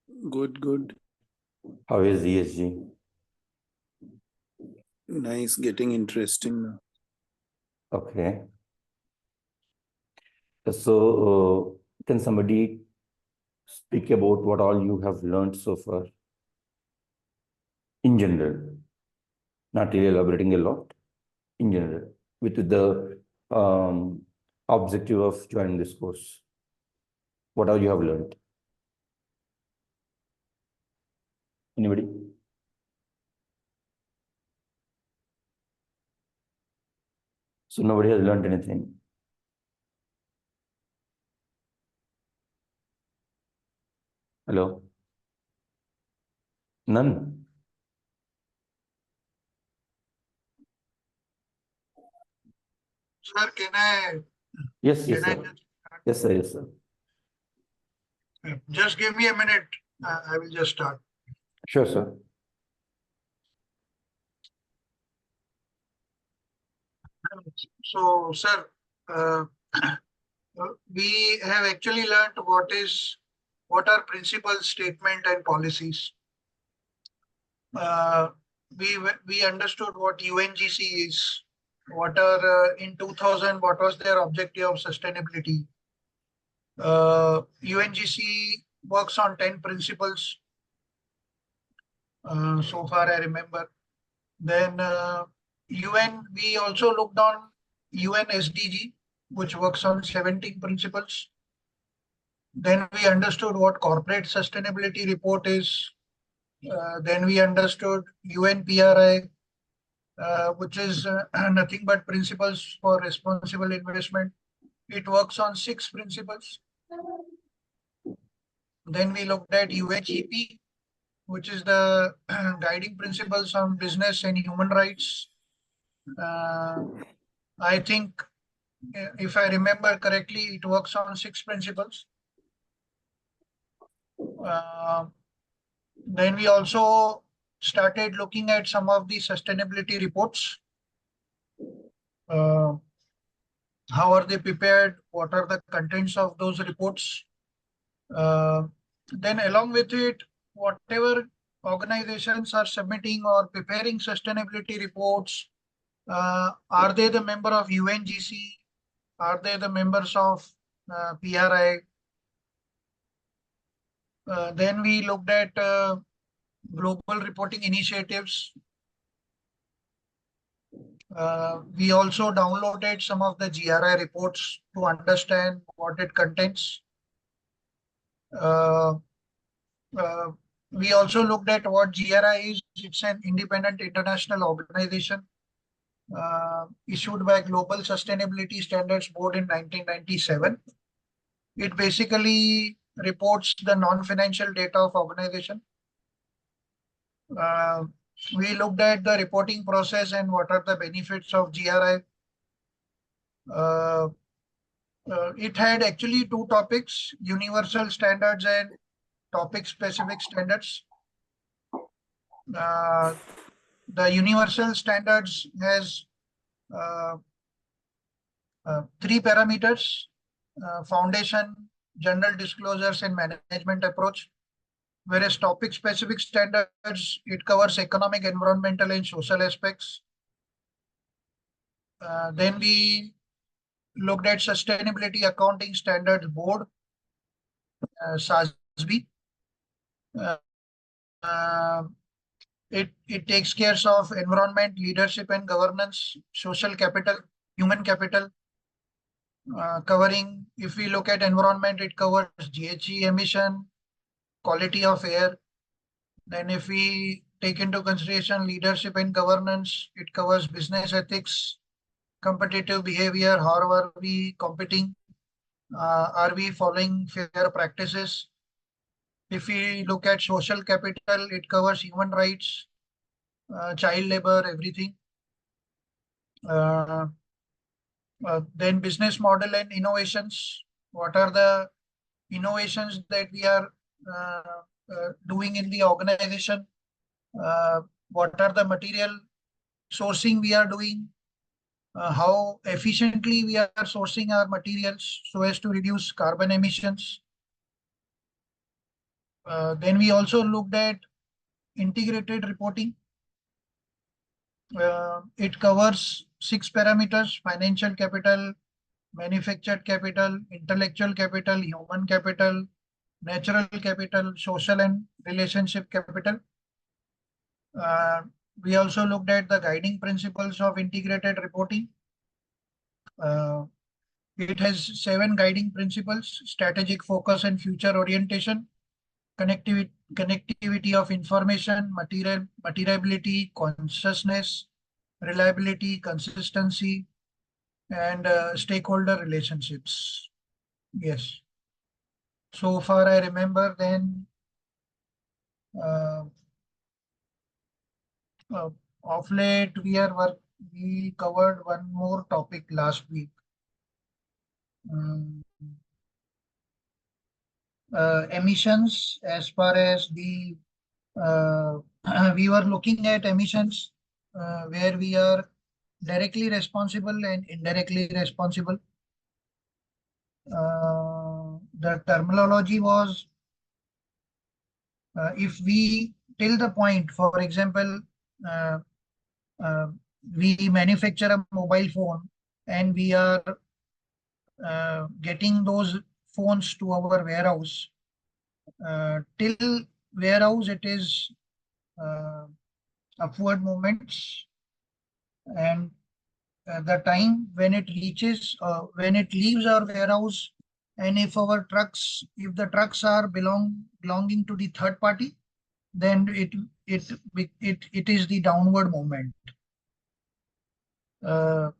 Good, good. How is ESG? Nice, getting interesting now. Okay. So, can somebody speak about what all you have learned so far in general? Not really elaborating a lot, in general, with the objective of joining this course. What all you have learned? Anybody? So nobody has learned anything. Hello? None? Sir, can I? Yes, yes, Can I sir. Yes, sir, yes, sir. just give me a minute? I will just start. Sure, sir. So, sir, we have actually learned what are principal statement and policies. Uh, we understood what UNGC is. What are in 2000? What was their objective of sustainability? UNGC works on 10 principles. So far, I remember. Then UN, we also looked on UN SDG, which works on 17 principles. Then we understood what corporate sustainability report is. Then we understood UNPRI, which is nothing but principles for responsible investment. It works on 6 principles. Then we looked at UNGP, which is the guiding principles on business and human rights. I think, if I remember correctly, it works on 6 principles. Then we also started looking at some of the sustainability reports. How are they prepared? What are the contents of those reports? Then along with it, whatever organizations are submitting or preparing sustainability reports, are they the member of UNGC? Are they the members of PRI? Then we looked at global reporting initiatives. We also downloaded some of the GRI reports to understand what it contains. We also looked at what GRI is. It's an independent international organization issued by Global Sustainability Standards Board in 1997. It basically reports the non-financial data of organization. We looked at the reporting process and what are the benefits of GRI. It had actually 2 topics, universal standards and topic specific standards. The universal standards has 3 parameters, foundation, general disclosures and management approach. Whereas topic specific standards, it covers economic, environmental and social aspects. Then we looked at Sustainability Accounting Standards Board, SASB. It takes care of environment, leadership and governance, social capital, human capital. Covering, if we look at environment, it covers GHG emission, quality of air. Then if we take into consideration leadership and governance, it covers business ethics, competitive behavior, how are we competing, are we following fair practices. If we look at social capital, it covers human rights, child labor, everything. Then business model and innovations. What are the innovations that we are doing in the organization? What are the material sourcing we are doing? How efficiently we are sourcing our materials so as to reduce carbon emissions. Then we also looked at integrated reporting. It covers 6 parameters: financial capital, manufactured capital, intellectual capital, human capital, natural capital, social and relationship capital. Uh, we also looked at the guiding principles of integrated reporting. Uh, it has 7 guiding principles: strategic focus and future orientation, connectivity of information, materiality, consciousness, reliability, consistency, and stakeholder relationships. Yes. So far, I remember. Then uh, uh, of late, we covered one more topic last week. Um, Emissions, as far as the uh, we were looking at emissions where we are directly responsible and indirectly responsible. The terminology was, if we till the point, for example, uh, uh, we manufacture a mobile phone and we are getting those phones to our warehouse. Till warehouse, it is uh, upward movements, and the time when it leaves our warehouse, and if the trucks are belonging to the third party, then it is the downward movement.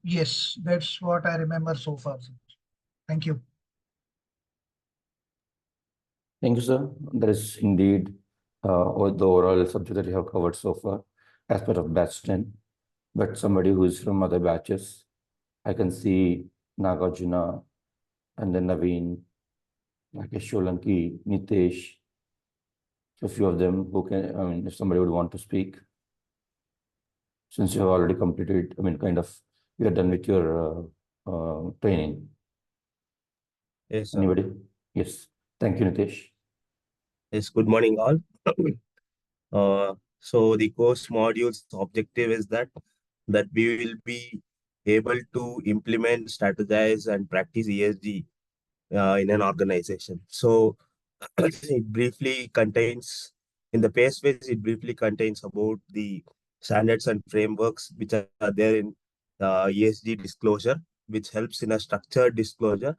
Yes, that's what I remember so far. Thank you. Thank you, sir. That is indeed the overall subject that you have covered so far as part of batch 10. But somebody who is from other batches, I can see Nagarjuna and then Naveen, Rakesh Solanki, Nitesh. So a few of them who can, I mean, if somebody would want to speak, since you have already completed, I mean, kind of, you are done with your training. Yes, sir. Anybody? Yes. Thank you, Nitesh. Yes, good morning, all. So the course module's objective is that we will be able to implement, strategize, and practice ESG in an organization. So it briefly contains, in the PACE phase, it briefly contains about the standards and frameworks which are there in ESG disclosure, which helps in a structured disclosure.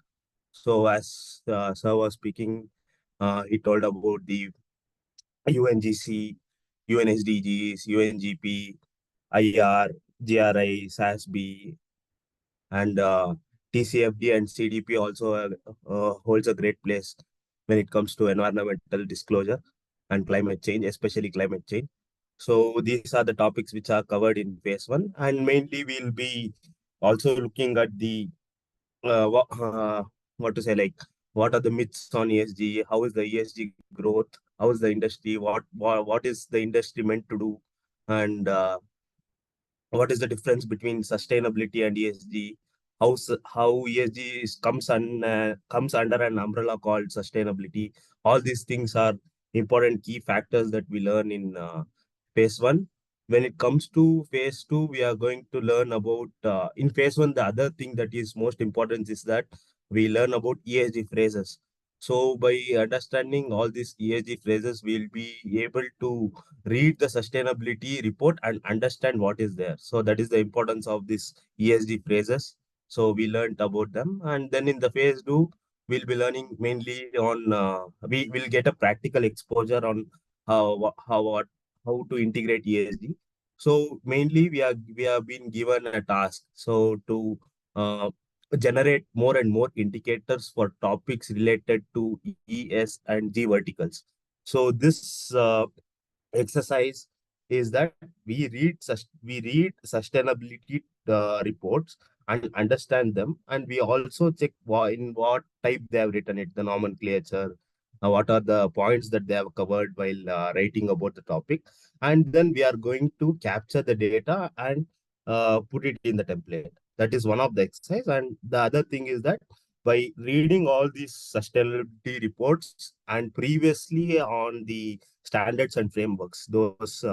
So as sir was speaking, he told about the UNGC, UNSDGs, UNGP, IR, GRI, SASB, and TCFD and CDP also holds a great place when it comes to environmental disclosure and climate change, especially climate change. So these are the topics which are covered in phase 1, and mainly we'll be also looking at the what to say, like what are the myths on ESG, how is the ESG growth, how is the industry, what is the industry meant to do, and what is the difference between sustainability and ESG, how ESG comes under an umbrella called sustainability. All these things are important key factors that we learn in phase 1. When it comes to phase 2, we are going to learn about in phase 1, the other thing that is most important is that we learn about ESG phrases. So by understanding all these ESG phrases, we'll be able to read the sustainability report and understand what is there. So that is the importance of this ESG phrases. So we learned about them, and then in the phase 2, we'll be learning mainly on we will get a practical exposure on how to integrate ESG. So mainly we have been given a task so to generate more and more indicators for topics related to ES and G verticals. So this exercise is that we read sustainability reports and understand them, and we also check in what type they have written it, the nomenclature, what are the points that they have covered while writing about the topic, and then we are going to capture the data and put it in the template. That is one of the exercise, and the other thing is that by reading all these sustainability reports and previously on the standards and frameworks, those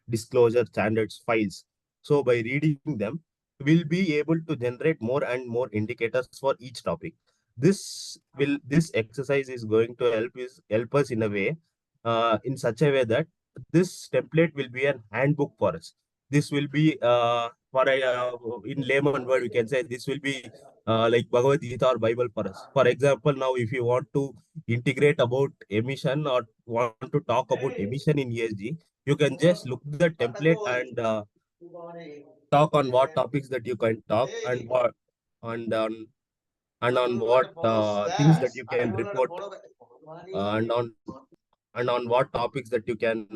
disclosure standards files. So by reading them, we'll be able to generate more and more indicators for each topic. This exercise is going to help us in a way, in such a way that this template will be an handbook for us. This will be in layman word we can say this will be like Bhagavad Gita or Bible for us. For example, now if you want to integrate about emission or want to talk about emission in ESG, you can just look the template and talk on what topics that you can talk and what and on what things that you can report and on what topics that you can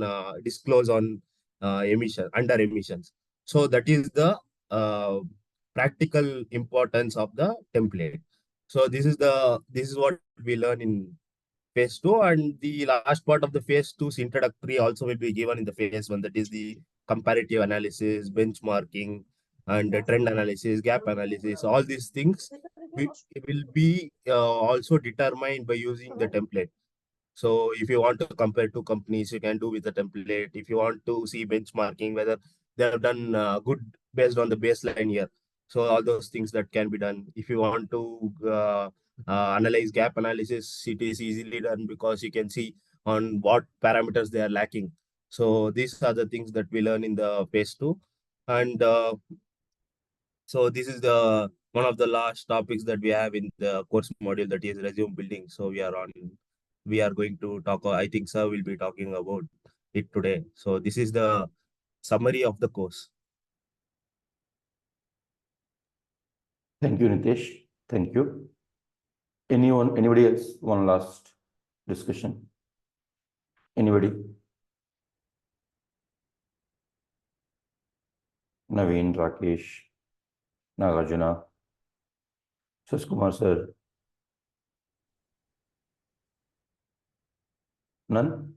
disclose on under emissions. So that is the uh, practical importance of the template. So this is what we learn in phase two, and the last part of the phase two's introductory also will be given in the phase one. That is the comparative analysis, benchmarking, and the trend analysis, gap analysis. All these things will be also determined by using the template. So if you want to compare two companies, you can do with the template. If you want to see benchmarking, whether they have done good based on the baseline year. So all those things that can be done. If you want to analyze gap analysis, it is easily done because you can see on what parameters they are lacking. So these are the things that we learn in the phase two. And so this is the one of the last topics that we have in the course module, that is resume building. So we are going to talk, I think sir will be talking about it today. So this is the summary of the course. Thank you, Nitesh. Thank you. Anybody else? One last discussion. Anybody? Naveen, Rakesh, Nagarjuna, Saskumar sir. None?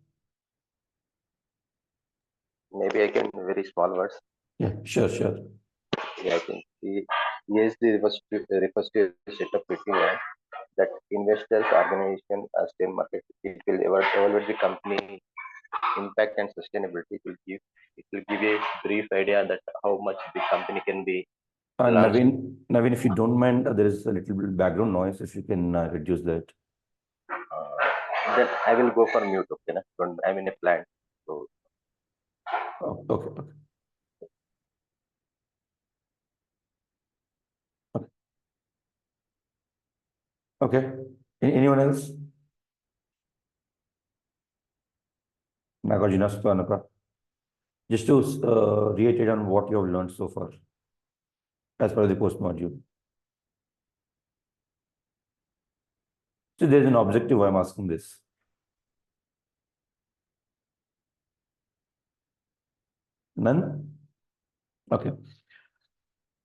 Maybe I can very small words. Yeah, sure. Yeah, I think the ESG refers to a set of criteria that investors, organization, state market, it will evaluate the company impact and sustainability. It will give a brief idea that how much the company can be launched. Naveen, if you don't mind, there is a little bit background noise. If you can reduce that. Then I will go for mute. Okay, na? I'm in a plant. So Oh, okay. Okay. Anyone else? Nagarjuna, Spanaka. Just to reiterate on what you have learned so far as per the course module. So there's an objective why I'm asking this. None? Okay.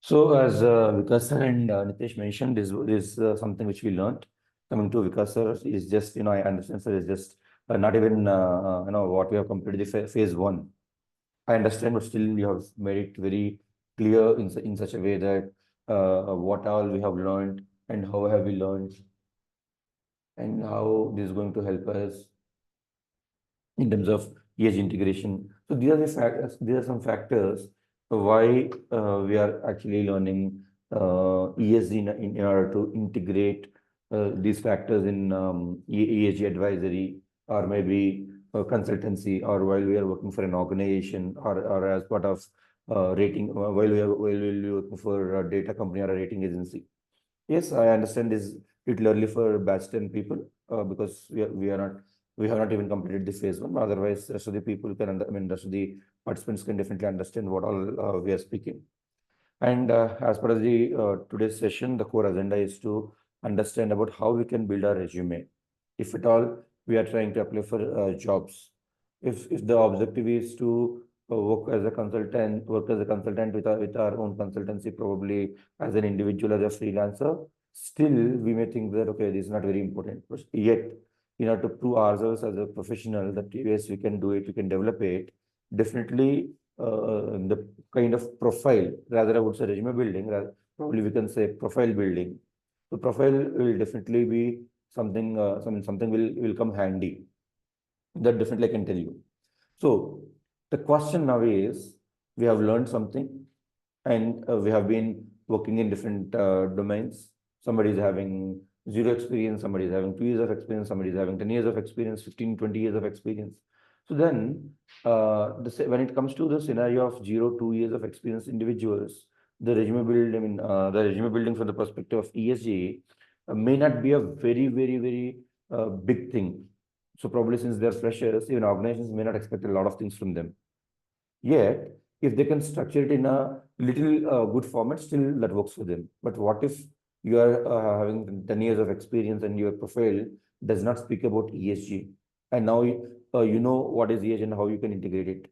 So as Vikas sir and Nitesh mentioned, this is something which we learned. Coming to Vikas sir is just, I understand sir, is just not even, what we have completed the phase one. I understand, but still you have made it very clear in such a way that what all we have learned and how have we learned and how this is going to help us in terms of ESG integration. So these are the factors. These are some factors why we are actually learning ESG in order to integrate these factors in ESG advisory or maybe consultancy, or while we are working for an organization or as part of rating, while we are working for a data company or a rating agency. Yes, I understand this particularly for batch 10 people because we have not even completed the phase one. Otherwise, rest of the people can, rest of the participants can definitely understand what all we are speaking. And as part of the today's session, the core agenda is to understand about how we can build our resume. If at all we are trying to apply for jobs, if the objective is to work as a consultant with our own consultancy, probably as an individual, as a freelancer, still we may think that okay, this is not very important. But yet, in order to prove ourselves as a professional that yes, we can do it, we can develop it, definitely the kind of profile, rather I would say resume building, probably we can say profile building, So profile will definitely be something, something will come handy. That definitely I can tell you. So the question now is, we have learned something, and we have been working in different domains. Somebody is having zero experience, somebody is having 2 years of experience, somebody is having 10 years of experience, 15, 20 years of experience. So then, when it comes to the scenario of 0, 2 years of experience individuals, the resume build, the resume building from the perspective of ESG may not be a very big thing. So probably since they're freshers, even organizations may not expect a lot of things from them. Yet, if they can structure it in a little good format, still that works for them. But what if you are having 10 years of experience and your profile does not speak about ESG? And now you know what is ESG and how you can integrate it.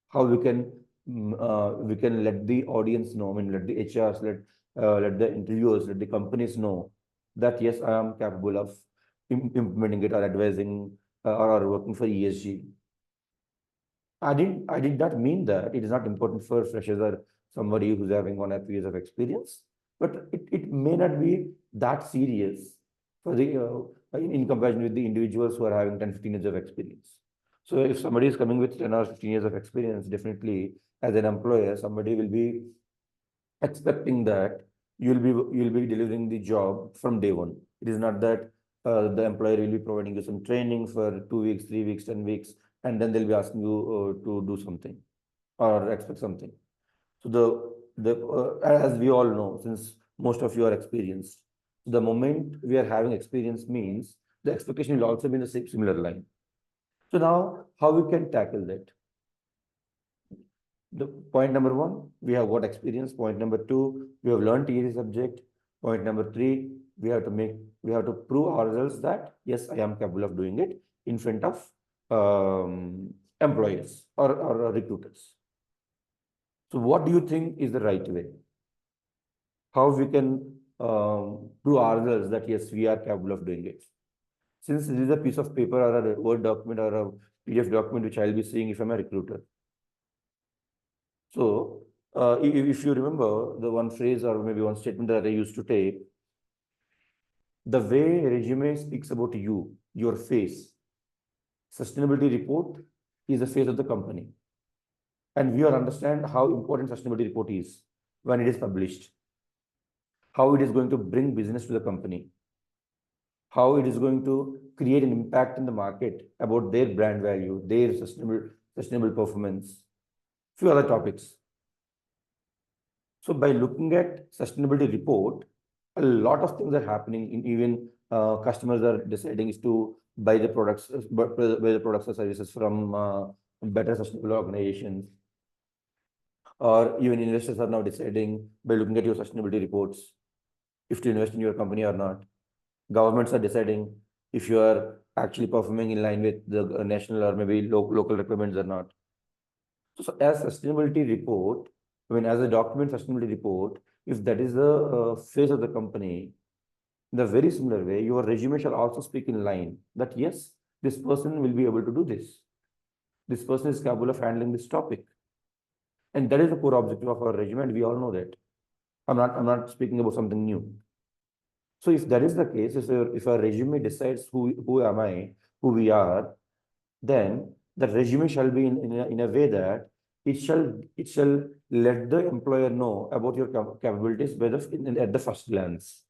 How we can let the audience know, let the HRs, let the interviewers, let the companies know that yes, I am capable of implementing it or advising or working for ESG. I did not mean that it is not important for freshers or somebody who's having 1 or 2 years of experience, but it may not be that serious for the in comparison with the individuals who are having 10, 15 years of experience. So if somebody is coming with 10 or 15 years of experience, definitely as an employer, somebody will be expecting that you'll be delivering the job from day one. It is not that the employer will be providing you some training for 2 weeks, 3 weeks, 10 weeks, and then they'll be asking you to do something or expect something. So as we all know, since most of you are experienced, the moment we are having experience means the expectation will also be in the same similar line. So now, how we can tackle that? The point number one, we have got experience. Point number two, we have learned ESG subject. Point number three, we have to prove ourselves that yes, I am capable of doing it in front of employers or recruiters. So what do you think is the right way? How we can prove ourselves that yes, we are capable of doing it? Since this is a piece of paper or a Word document or a PDF document which I'll be seeing if I'm a recruiter. So if you remember the one phrase or maybe one statement that I used to take, the way resume speaks about you, your face, sustainability report is the face of the company. And we all understand how important sustainability report is when it is published, how it is going to bring business to the company, how it is going to create an impact in the market about their brand value, their sustainable performance, few other topics. So by looking at sustainability report, a lot of things are happening. In even customers are deciding is to buy the products or services from better sustainable organizations, or even investors are now deciding by looking at your sustainability reports if to invest in your company or not. Governments are deciding if you are actually performing in line with the national or maybe local requirements or not. So as sustainability report, as a document sustainability report, if that is the face of the company, in a very similar way, your resume shall also speak in line that yes, this person will be able to do this. This person is capable of handling this topic. And that is the core objective of our resume, and we all know that. I'm not speaking about something new. So if that is the case, if a resume decides who am I, who we are, then the resume shall be in a way that it shall let the employer know about your capabilities at the first glance.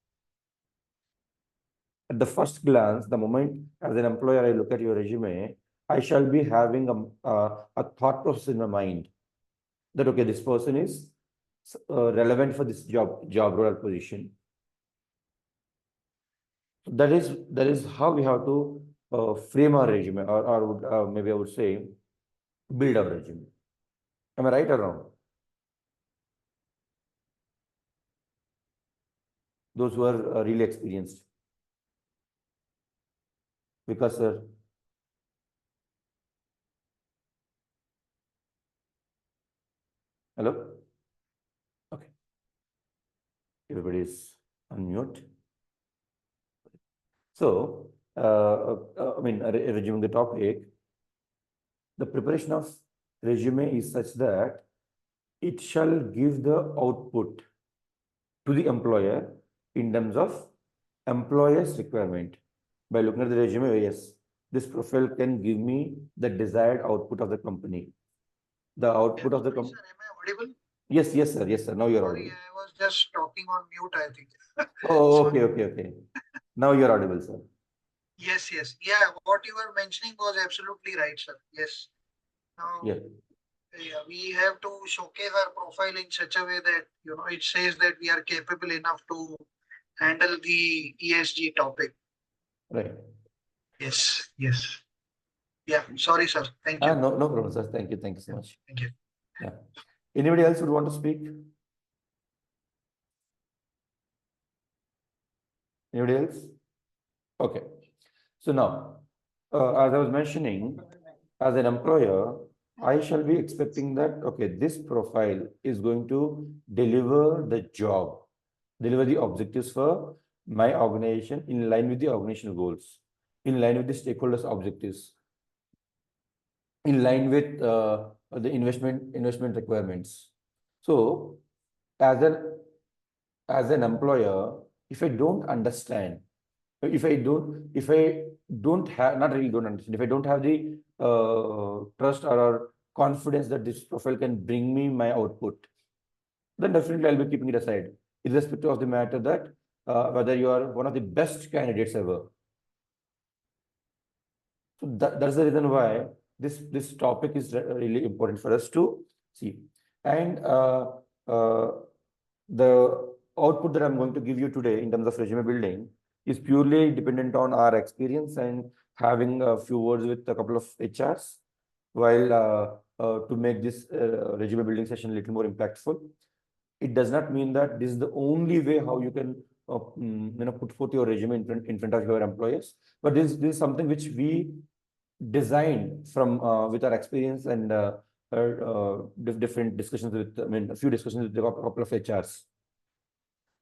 At the first glance, the moment as an employer I look at your resume, I shall be having a thought process in my mind that okay, this person is relevant for this job role or position. That is how we have to frame our resume, or maybe I would say build our resume. Am I right or wrong? Those who are really experienced. Because sir. Hello? Okay. Everybody is on mute. So, resuming the topic, the preparation of resume is such that it shall give the output to the employer in terms of employer's requirement. By looking at the resume, oh, yes, this profile can give me the desired output of the company. The output of the Sorry, company. sir, am I audible? Yes, yes, sir. Yes, sir. Now you're Sorry, audible. I was just talking on mute, I think. Oh, Sorry. okay. Now you're audible, sir. Yes. Yeah, what you were mentioning was absolutely right, sir. Yes. Now, Yeah. yeah, we have to showcase our profile in such a way that, it says that we are capable enough to handle the ESG topic. Right. Yes. Yeah, sorry, sir. Thank you. No problem, sir. Thank you so much. Thank you. Yeah. Anybody else would want to speak? Anybody else? Okay. So now, as I was mentioning, as an employer, I shall be expecting that, okay, this profile is going to deliver the job, deliver the objectives for my organization in line with the organizational goals, in line with the stakeholders' objectives, in line with the investment requirements. So, as an employer, if I don't understand, if I don't have, not really don't understand, if I don't have the trust or confidence that this profile can bring me my output, then definitely I'll be keeping it aside, irrespective of the matter that whether you are one of the best candidates ever. So that's the reason why this topic is really important for us to see. And uh, the output that I'm going to give you today in terms of resume building is purely dependent on our experience and having a few words with a couple of HRs while to make this resume building session a little more impactful. It does not mean that this is the only way how you can put forth your resume in front of your employers, but this is something which we designed from with our experience and different discussions with, a few discussions with a couple of HRs.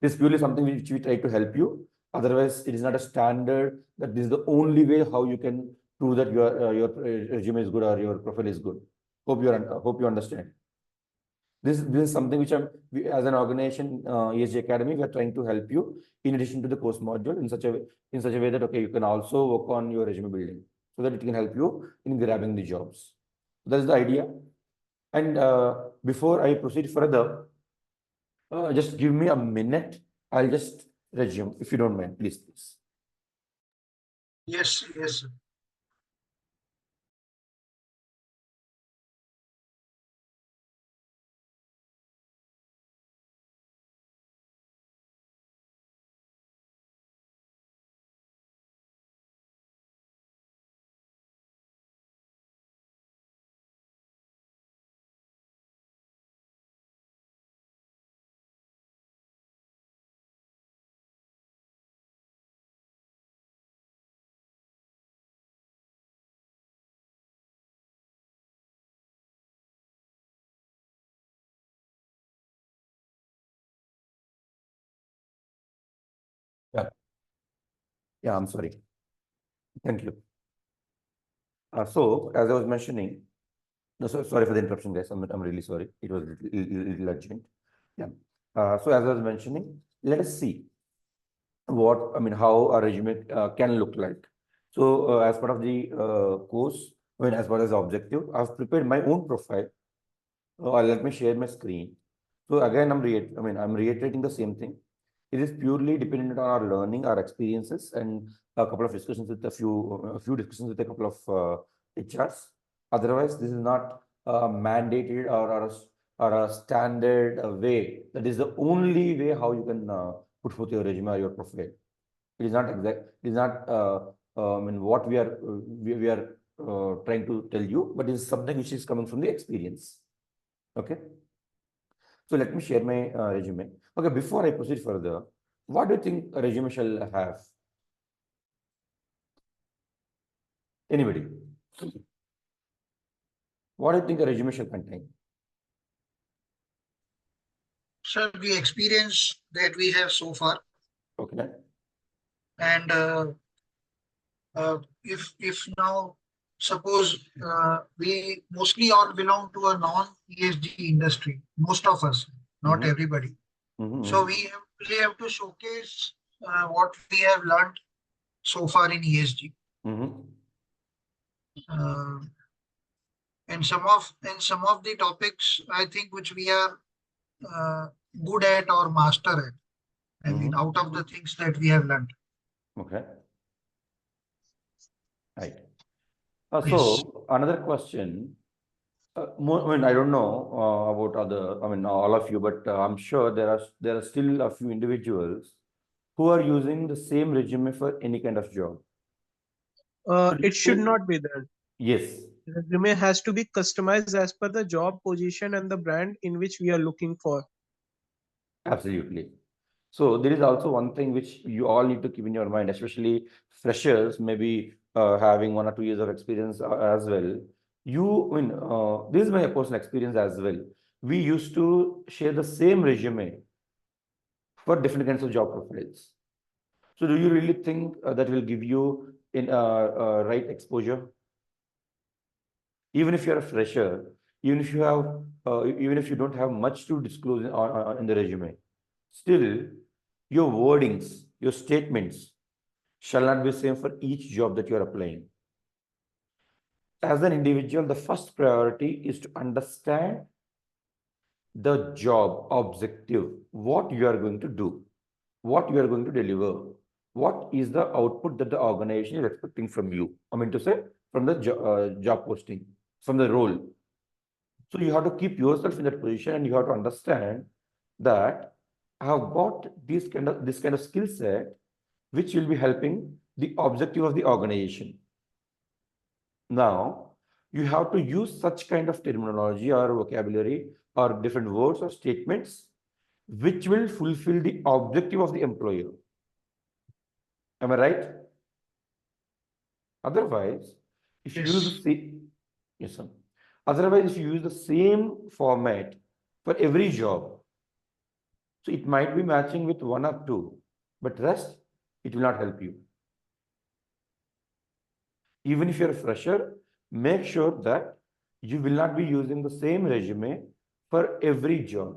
This is purely something which we try to help you. Otherwise, it is not a standard that this is the only way how you can prove that your resume is good or your profile is good. Hope you understand. This is something which we, as an organization, ESG Academy, we are trying to help you in addition to the course module in such a way that, okay, you can also work on your resume building so that it can help you in grabbing the jobs. That is the idea. And before I proceed further, just give me a minute. I'll just resume, if you don't mind, please. Yes, sir. Yeah, I'm sorry. Thank you. So, as I was mentioning, no, sorry for the interruption, guys. I'm really sorry. It was a little urgent. Yeah. So, as I was mentioning, let us see how a resume can look like. So, as part of the course, as part as the objective, I've prepared my own profile. Let me share my screen. So again, I'm reiterating the same thing. It is purely dependent on our learning, our experiences, and a couple of discussions with a few discussions with a couple of HRs. Otherwise, this is not mandated or a standard way. That is the only way how you can put forth your resume or your profile. It is not exact. It is not what we are trying to tell you, but it is something which is coming from the experience. Okay. So let me share my resume. Okay, before I proceed further, what do you think a resume shall have? Anybody? What do you think a resume shall contain? Sir, the experience that we have so far, Okay. and if now suppose we mostly all belong to a non-ESG industry, most of us, not everybody. So we have to showcase what we have learned so far in ESG. Mhm. Uh, and some of the topics I think which we are uh, good at or master at. I mean, Mhm. out of the things that we have learned. Okay. Right. Yes. So another question. I mean, I don't know about other. I mean, all of you, but I'm sure there are still a few individuals who are using the same resume for any kind of job. So do It you should think- not be there. Yes, Resume has to be customized as per the job position and the brand in which we are looking for. absolutely. So there is also one thing which you all need to keep in your mind, especially freshers, maybe having 1 or 2 years of experience as well. I mean, this is my personal experience as well. We used to share the same resume for different kinds of job profiles. So do you really think that will give you in right exposure? Even if you're a fresher, even if you don't have much to disclose in the resume, still your wordings, your statements shall not be the same for each job that you're applying. As an individual, the first priority is to understand the job objective, what you are going to do, what you are going to deliver, what is the output that the organization is expecting from you. I mean to say, from the job posting, from the role. So you have to keep yourself in that position, and you have to understand that I have got this kind of skill set, which will be helping the objective of the organization. Now, you have to use such kind of terminology or vocabulary or different words or statements which will fulfill the objective of the employer. Am I right? Otherwise, if you use the Yes. same, yes, sir. Otherwise, if you use the same format for every job, so it might be matching with one or two, but rest, it will not help you. Even if you're a fresher, make sure that you will not be using the same resume for every job.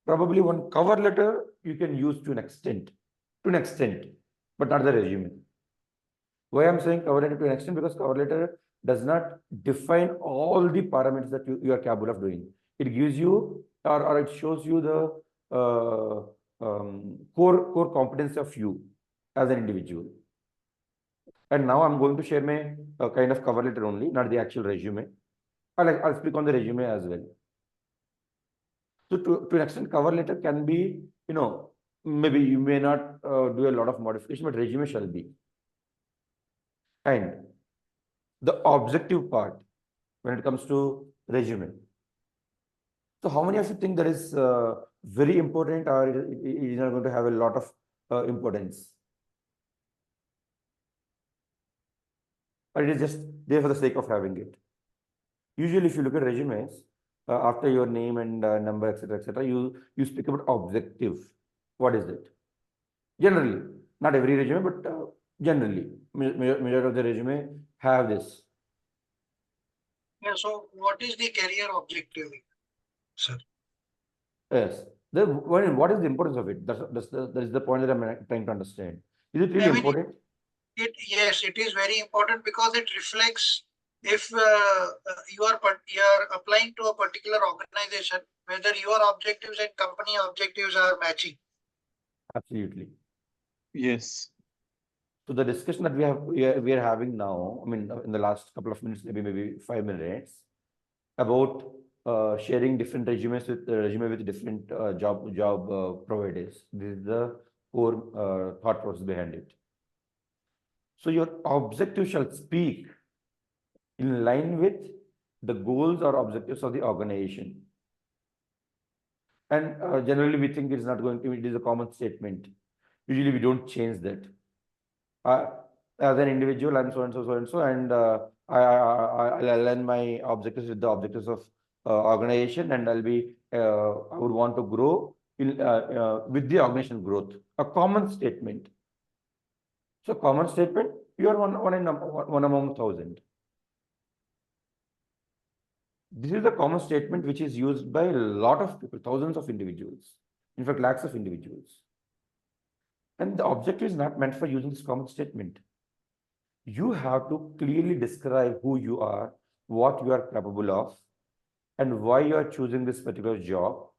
Probably one cover letter you can use to an extent, but not the resume. Why I'm saying cover letter to an extent? Because cover letter does not define all the parameters that you are capable of doing. It gives you or it shows you the core competence of you as an individual. And now I'm going to share my kind of cover letter only, not the actual resume. I'll speak on the resume as well. So to an extent, cover letter can be, maybe you may not do a lot of modification, but resume shall be. And the objective part when it comes to resume. So how many of you think that is very important, or it is not going to have a lot of importance? Or it is just there for the sake of having it? Usually, if you look at resumes, after your name and number, etc., you speak about objective. What is it? Generally, not every resume, but generally, majority of the resume have this. Yeah. So, what is the career objective, sir? Yes. What is the importance of it? That is the point that I'm trying to understand. Is it really I mean, important? yes, it is very important because it reflects if you are applying to a particular organization, whether your objectives and company objectives are matching. Absolutely. Yes. So the discussion that we are having now, I mean, in the last couple of minutes, maybe 5 minutes, about sharing different resume with different job providers. This is the core thought process behind it. So your objective shall speak in line with the goals or objectives of the organization. And generally, we think it's not going to. It is a common statement. Usually, we don't change that. Uh, as an individual, I'm so and so, so and so, and I'll align my objectives with the objectives of organization, and I would want to grow with the organization growth. A common statement. So, common statement, you are one among thousand. This is the common statement which is used by a lot of people, thousands of individuals, in fact, lakhs of individuals. And the objective is not meant for using this common statement. You have to clearly describe who you are, what you are capable of, and why you are choosing this particular job,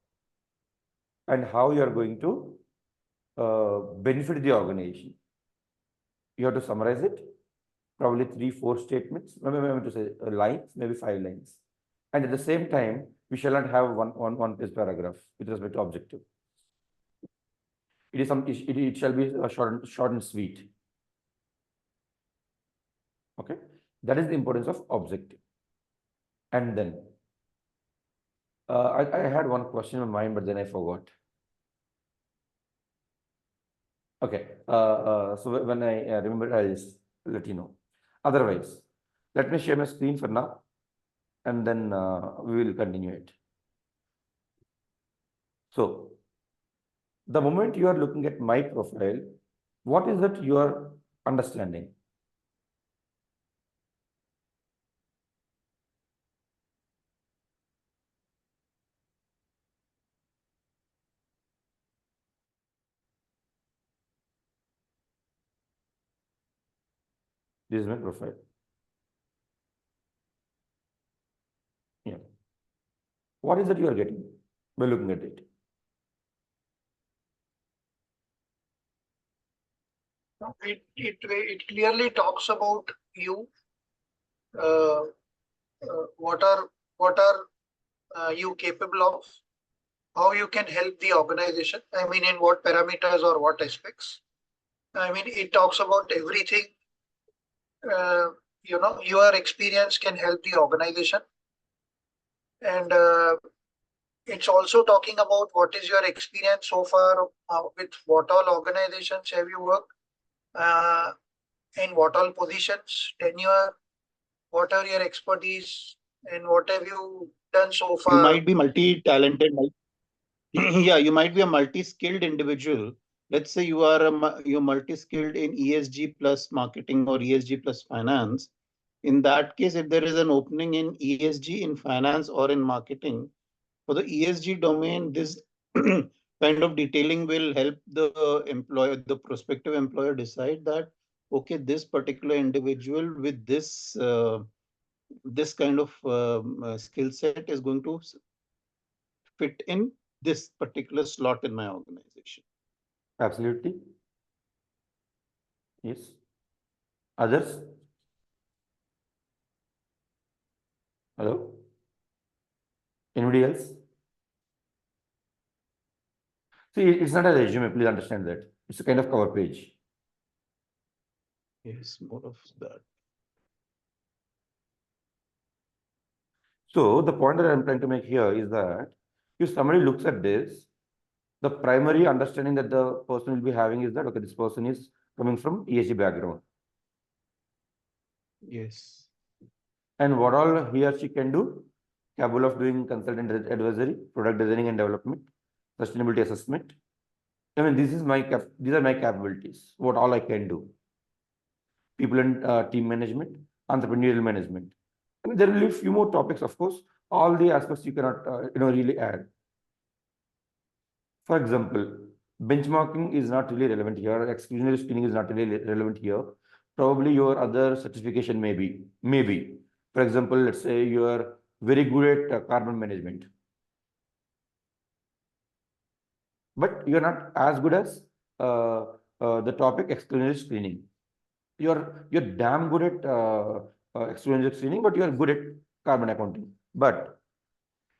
and how you are going to benefit the organization. You have to summarize it, probably 3-4 statements, maybe to say lines, maybe 5 lines. And at the same time, we shall not have one page paragraph with respect to objective. It shall be short and sweet. Okay, that is the importance of objective. And then I had one question in mind, but then I forgot. Okay, so when I remember, I'll just let you know. Otherwise, let me share my screen for now, and then we will continue it. So, the moment you are looking at my profile, what is that you are understanding? This is my profile. Yeah. What is that you are getting by looking at it? It clearly talks about you. What are you capable of? How you can help the organization? I mean, in what parameters or what aspects? I mean, it talks about everything. Your experience can help the organization, and it's also talking about what is your experience so far, with what all organizations have you worked, in what all positions, tenure, what are your expertise, and what have you done so far. You might be multi-talented. Yeah, you might be a multi-skilled individual. Let's say you're multi-skilled in ESG plus marketing or ESG plus finance. In that case, if there is an opening in ESG, in finance, or in marketing, for the ESG domain, this kind of detailing will help the prospective employer decide that, okay, this particular individual with this kind of skill set is going to fit in this particular slot in my organization. Absolutely. Yes. Others? Hello? Anybody else? See, it's not a resume, please understand that. It's a kind of cover page. Yes, more of that. So the point that I'm trying to make here is that if somebody looks at this, the primary understanding that the person will be having is that, okay, this person is coming from ESG background. Yes. And what all he or she can do, capable of doing consultant advisory, product designing and development, sustainability assessment. I mean, these are my capabilities, what all I can do. People and team management, entrepreneurial management. I mean, there will be a few more topics, of course. All the aspects you cannot, really add. For example, benchmarking is not really relevant here. Exclusionary screening is not really relevant here. Probably your other certification maybe. For example, let's say you are very good at carbon management, but you're not as good as the topic exclusionary screening. You're damn good at exclusionary screening, but you're good at carbon accounting. But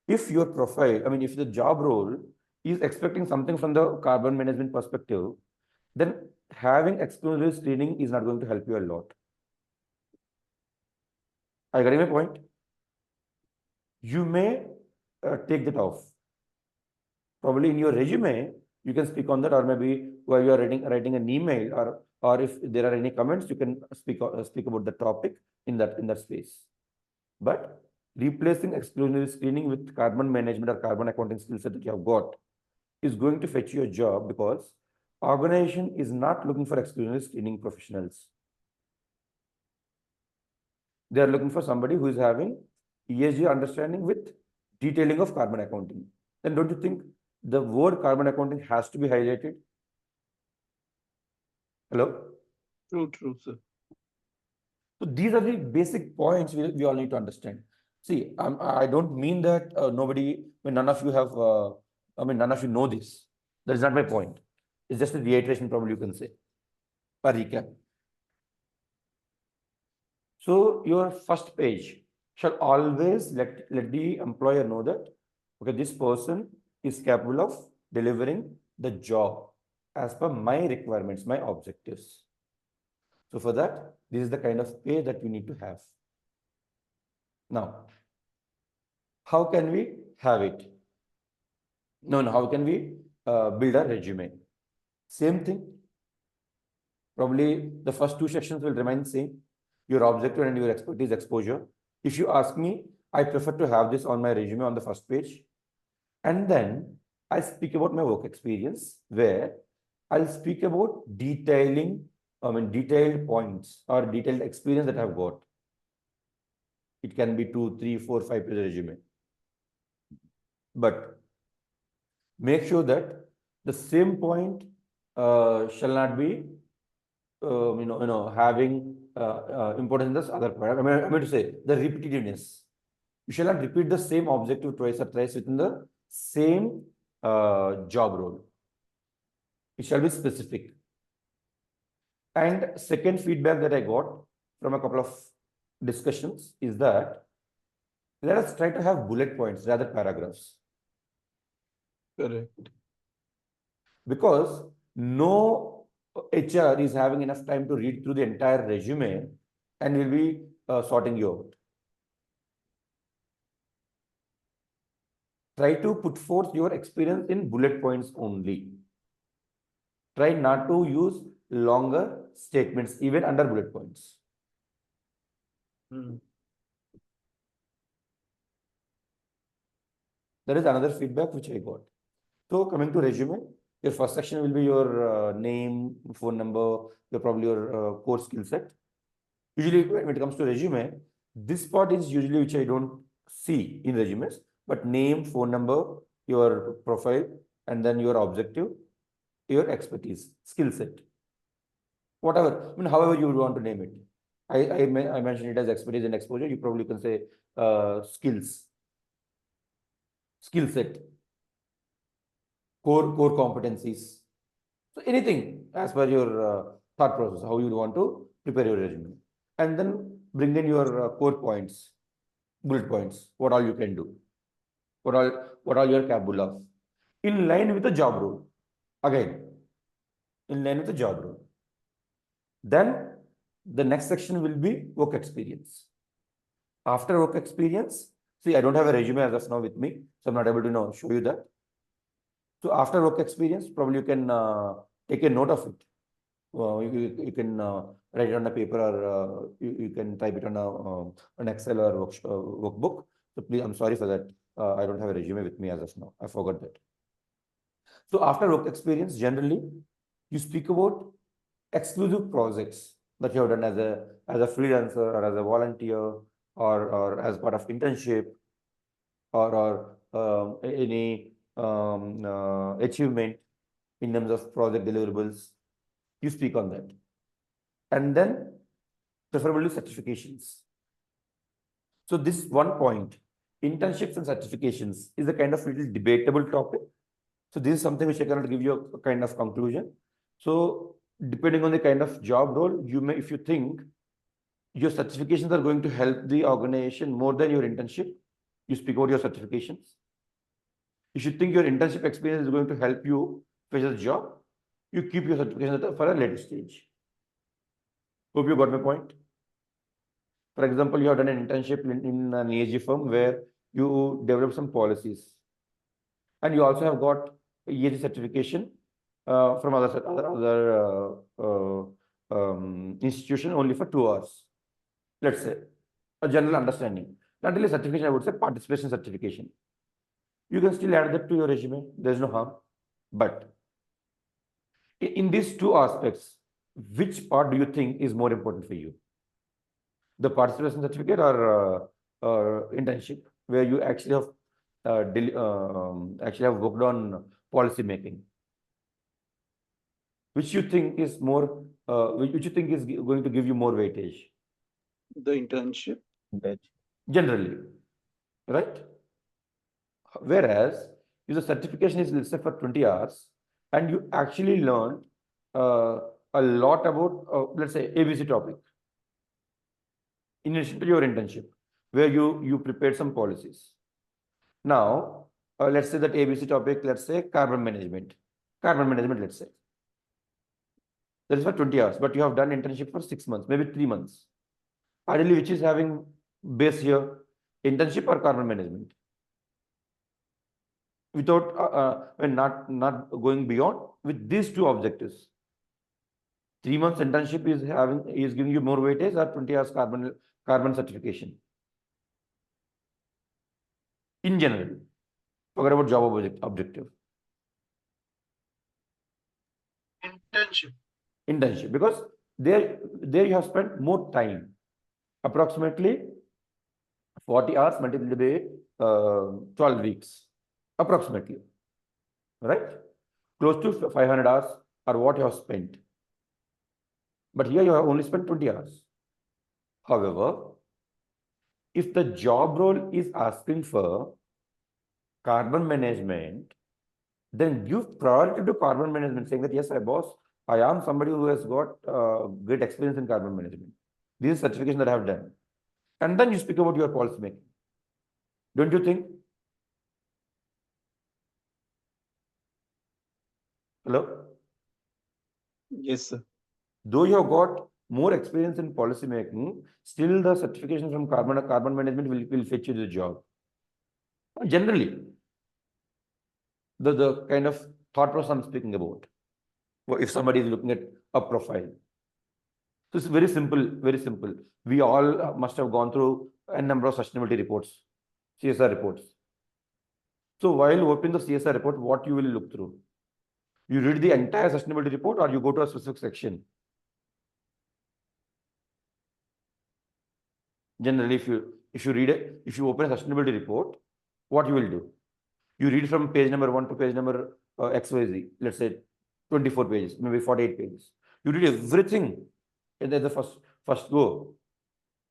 if your profile, I mean, if the job role is expecting something from the carbon management perspective, then having exclusionary screening is not going to help you a lot. I got my point. You may take that off. Probably in your resume, you can speak on that, or maybe while you are writing an email, or if there are any comments, you can speak about the topic in that space. But replacing exclusionary screening with carbon management or carbon accounting skill set that you have got is going to fetch you a job, because organization is not looking for exclusionary screening professionals. They are looking for somebody who is having ESG understanding with detailing of carbon accounting. Then don't you think the word carbon accounting has to be highlighted? Hello? True, sir. So these are the basic points we all need to understand. See, I don't mean that none of you have, none of you know this. That is not my point. It's just a reiteration, probably you can say, a recap. So your first page shall always let the employer know that, okay, this person is capable of delivering the job as per my requirements, my objectives. So for that, this is the kind of page that we need to have. Now, how can we have it? No, how can we build a resume? Same thing. Probably the first two sections will remain same. Your objective and your expertise exposure. If you ask me, I prefer to have this on my resume on the first page. And then I speak about my work experience, where I'll speak about detailed points or detailed experience that I've got. It can be 2, 3, 4, 5 page resume. But make sure that the same point shall not be having importance in this other part. I mean to say the repetitiveness. You shall not repeat the same objective twice or thrice within the same job role. It shall be specific. And second feedback that I got from a couple of discussions is that let us try to have bullet points rather paragraphs. Correct. Because no HR is having enough time to read through the entire resume and will be sorting you out. Try to put forth your experience in bullet points only. Try not to use longer statements, even under bullet points. That is another feedback which I got. So coming to resume, your first section will be your name, phone number, probably your core skill set. Usually when it comes to resume, this part is usually which I don't see in resumes, but name, phone number, your profile, and then your objective, your expertise, skill set, whatever, however you would want to name it. I mentioned it as expertise and exposure. You probably can say skills, skill set, core competencies. So anything as per your thought process, how you want to prepare your resume, and then bring in your core points, bullet points, what all you can do, what all you are capable of, in line with the job role. Again, in line with the job role. Then the next section will be work experience. After work experience, see, I don't have a resume as of now with me, so I'm not able to show you that. So after work experience, probably you can take a note of it. You can write it on a paper, or you can type it on an Excel or workbook. So please, I'm sorry for that. I don't have a resume with me as of now. I forgot that. So after work experience, generally, you speak about exclusive projects that you have done as a freelancer or as a volunteer or as part of internship or any achievement in terms of project deliverables. You speak on that. And then preferably certifications. So this one point, internships and certifications, is a kind of little debatable topic. So this is something which I cannot give you a kind of conclusion. So depending on the kind of job role, you may, if you think your certifications are going to help the organization more than your internship, you speak about your certifications. If you think your internship experience is going to help you fetch a job, you keep your certifications for a later stage. Hope you got my point. For example, you have done an internship in an ESG firm where you develop some policies, and you also have got ESG certification from other institution only for 2 hours. Let's say a general understanding, not really certification, I would say participation certification. You can still add that to your resume. There's no harm. But in these two aspects, which part do you think is more important for you? The participation certificate or internship, where you actually have worked on policy making? Which you think is more which you think is going to give you more weightage? The internship. Generally, right? Whereas if the certification is, let's say, for 20 hours, and you actually learn a lot about, let's say, ABC topic, in addition to your internship, where you prepared some policies. Now, let's say that ABC topic, let's say carbon management, let's say. That is for 20 hours, but you have done internship for 6 months, maybe 3 months. Ideally, which is having base here, internship or carbon management? Without, when not going beyond with these two objectives. 3 months internship is giving you more weightage, or 20 hours carbon certification. In general, forget about job objective. Internship, because there you have spent more time, approximately 40 hours multiplied by 12 weeks, approximately, right? Close to 500 hours are what you have spent. But here you have only spent 20 hours. However, if the job role is asking for carbon management, then give priority to carbon management, saying that, yes, boss, I am somebody who has got great experience in carbon management. This is certification that I have done. And then you speak about your policy making. Don't you think? Hello? Yes, sir. Though you have got more experience in policy making, still the certification from carbon management will fetch you the job. Generally, the kind of thought process I'm speaking about, if somebody is looking at a profile. So it's very simple, very simple. We all must have gone through a number of sustainability reports, CSR reports. So while opening the CSR report, what you will look through? You read the entire sustainability report, or you go to a specific section? Generally, if you open a sustainability report, what you will do? You read from page number 1 to page number XYZ, let's say 24 pages, maybe 48 pages. You read everything in the first go.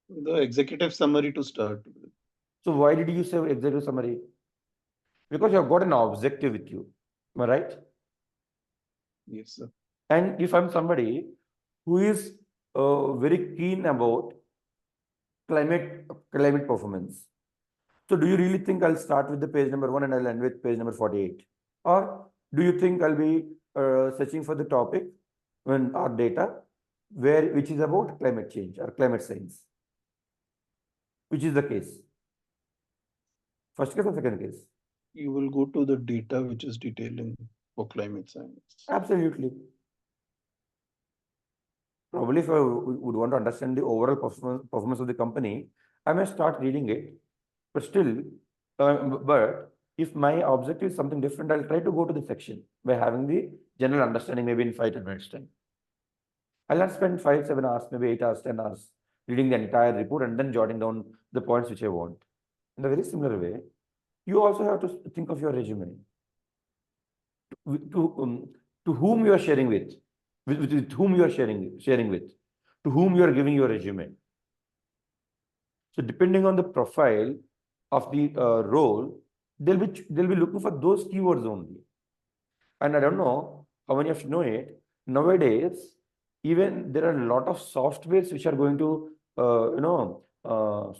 The executive summary to start with. So why did you say executive summary? Because you have got an objective with you. Am I right? Yes, sir. And if I'm somebody who is very keen about climate performance, so do you really think I'll start with the page number 1 and I'll end with page number 48? Or do you think I'll be searching for the topic or data which is about climate change or climate science? Which is the case? First case or second case? You will go to the data which is detailing for climate science. Absolutely. Probably if I would want to understand the overall performance of the company, I may start reading it. But still, but if my objective is something different, I'll try to go to the section by having the general understanding, maybe in 5 to 10 minutes time. I'll not spend 5, 7 hours, maybe 8 hours, 10 hours reading the entire report and then jotting down the points which I want. In a very similar way, you also have to think of your resume. To whom you are sharing with whom you are sharing with, to whom you are giving your resume. So depending on the profile of the role, they'll be looking for those keywords only. And I don't know how many of you know it. Nowadays, even there are a lot of softwares which are going to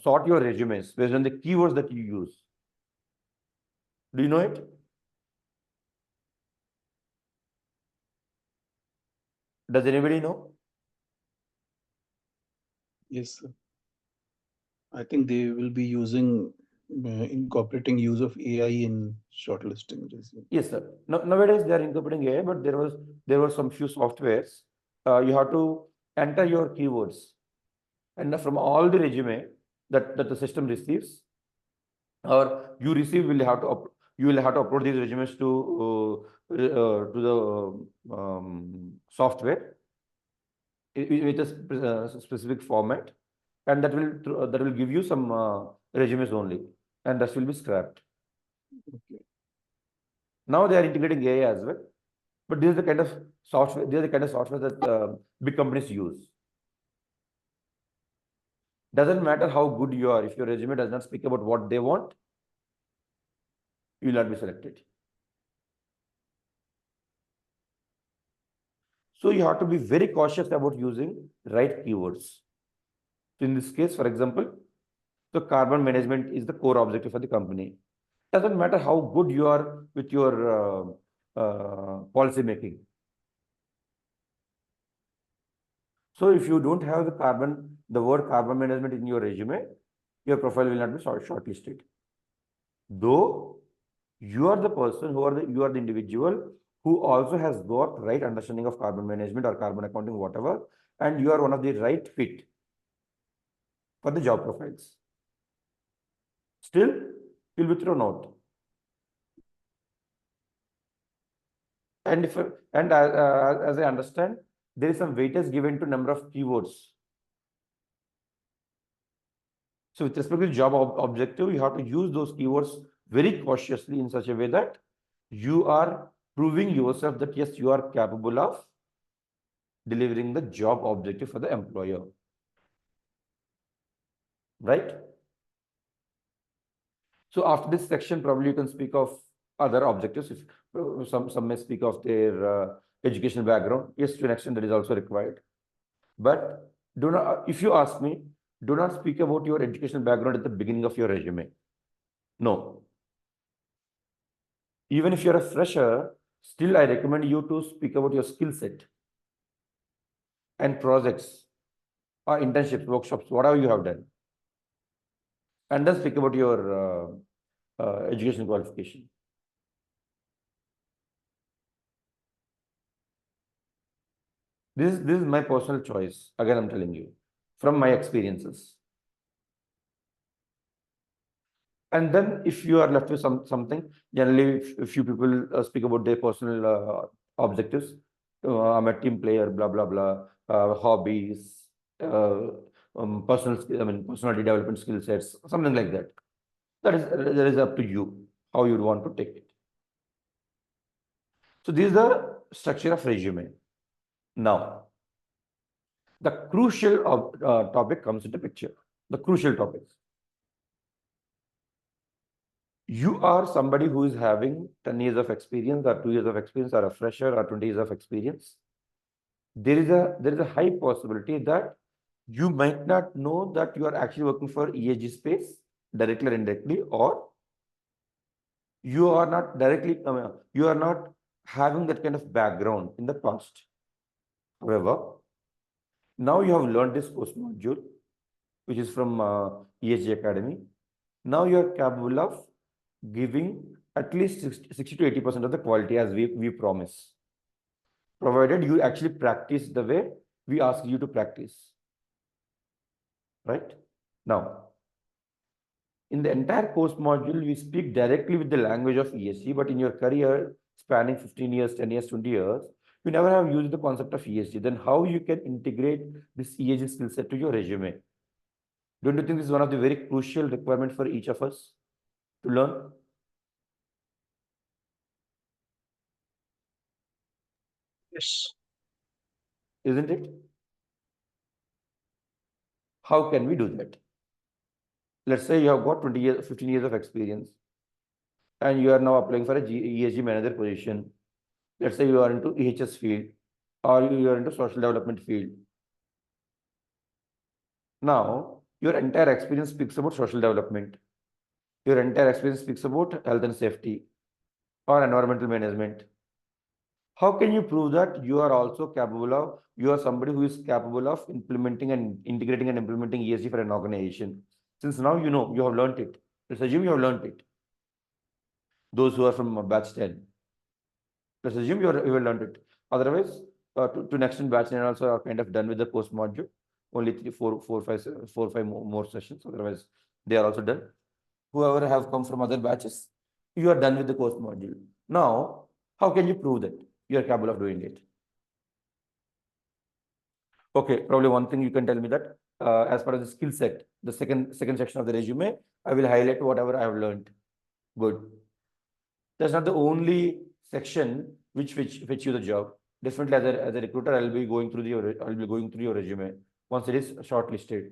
sort your resumes based on the keywords that you use. Do you know it? Does anybody know? Yes, sir. I think they will be incorporating use of AI in shortlisting resume. Yes, sir. Nowadays they are incorporating AI, but there were some few softwares. You have to enter your keywords, and from all the resume that the system receives, or you receive, you will have to upload these resumes to the software with a specific format, and that will give you some resumes only, and that will be scrapped. Okay. Now they are integrating AI as well, but this is the kind of software. These are the kind of software that big companies use. Doesn't matter how good you are, if your resume does not speak about what they want, you will not be selected. So you have to be very cautious about using right keywords. In this case, for example, the carbon management is the core objective for the company. Doesn't matter how good you are with your policy making. So if you don't have the word carbon management in your resume, your profile will not be shortlisted. Though you are the person you are the individual who also has got right understanding of carbon management or carbon accounting, whatever, and you are one of the right fit for the job profiles. Still, you'll be thrown out. And as I understand, there is some weightage given to number of keywords. So with respect to job objective, you have to use those keywords very cautiously in such a way that you are proving yourself that yes, you are capable of delivering the job objective for the employer. Right? So after this section, probably you can speak of other objectives. If some may speak of their educational background. Yes, to an extent that is also required. But do not, if you ask me, do not speak about your educational background at the beginning of your resume. No. Even if you're a fresher, still I recommend you to speak about your skill set and projects or internships, workshops, whatever you have done. And then speak about your education qualification. This is my personal choice. Again, I'm telling you from my experiences. And then if you are left with something, generally a few people speak about their personal objectives. I'm a team player, blah, blah, blah, hobbies, personality development skill sets, something like that. That is up to you, how you'd want to take it. So this is the structure of resume. Now, the crucial topic comes into picture. The crucial topics. You are somebody who is having 10 years of experience or 2 years of experience or a fresher or 20 years of experience. There is a high possibility that you might not know that you are actually working for ESG space directly or indirectly, or you are not directly, you are not having that kind of background in the past. However, now you have learned this course module, which is from ESG Academy. Now you are capable of giving at least 60 to 80% of the quality as we promise, provided you actually practice the way we ask you to practice. Right? Now, in the entire course module, we speak directly with the language of ESG, but in your career spanning 15 years, 10 years, 20 years, you never have used the concept of ESG. Then how you can integrate this ESG skill set to your resume? Don't you think this is one of the very crucial requirements for each of us to learn? Yes. Isn't it? How can we do that? Let's say you have got 20 years, 15 years of experience, and you are now applying for a ESG manager position. Let's say you are into EHS field, or you are into social development field. Now, your entire experience speaks about social development. Your entire experience speaks about health and safety or environmental management. How can you prove that you are also capable of, you are somebody who is capable of implementing and integrating and implementing ESG for an organization? Since now you know, you have learned it. Let's assume you have learned it. Those who are from batch 10. Let's assume you have learned it. Otherwise, to next in batch 9 also are kind of done with the course module. Only 5 more sessions. Otherwise, they are also done. Whoever have come from other batches, you are done with the course module. Now, how can you prove that you are capable of doing it? Okay, probably one thing you can tell me that as part of the skill set, the second section of the resume, I will highlight whatever I have learned. Good. That's not the only section which fetch you the job. definitely as a recruiter, I'll be going through your resume once it is shortlisted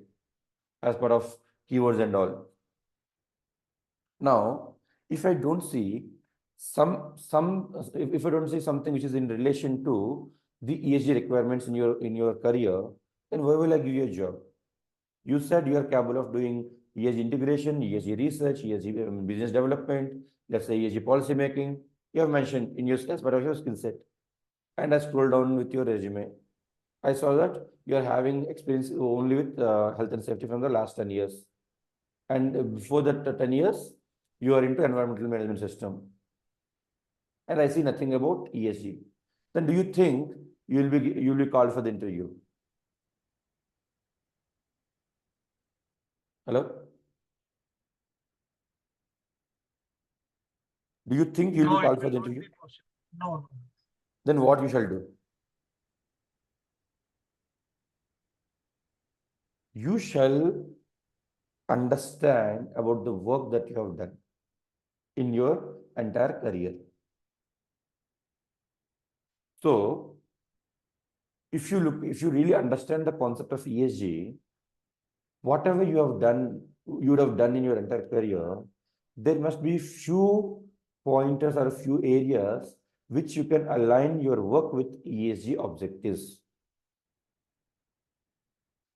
as part of keywords and all. Now, if I don't see if I don't see something which is in relation to the ESG requirements in your career, then why will I give you a job? You said you are capable of doing ESG integration, ESG research, ESG business development, let's say ESG policy making. You have mentioned in your as part of your skill set. And I scrolled down with your resume. I saw that you are having experience only with health and safety from the last 10 years. And before that 10 years, you are into environmental management system. And I see nothing about ESG. Then do you think you'll be called for the interview? Hello? Do you think you'll No, be called it for will the not interview? be possible. No. Then what you shall do? You shall understand about the work that you have done in your entire career. So, if you really understand the concept of ESG, whatever you would have done in your entire career, there must be few pointers or few areas which you can align your work with ESG objectives.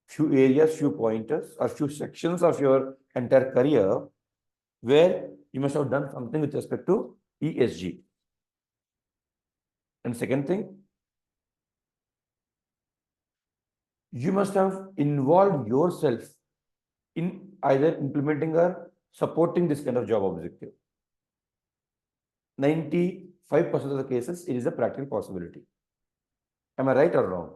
Few areas, few pointers, or few sections of your entire career where you must have done something with respect to ESG. And second thing, you must have involved yourself in either implementing or supporting this kind of job objective. 95% of the cases, it is a practical possibility. Am I right or wrong?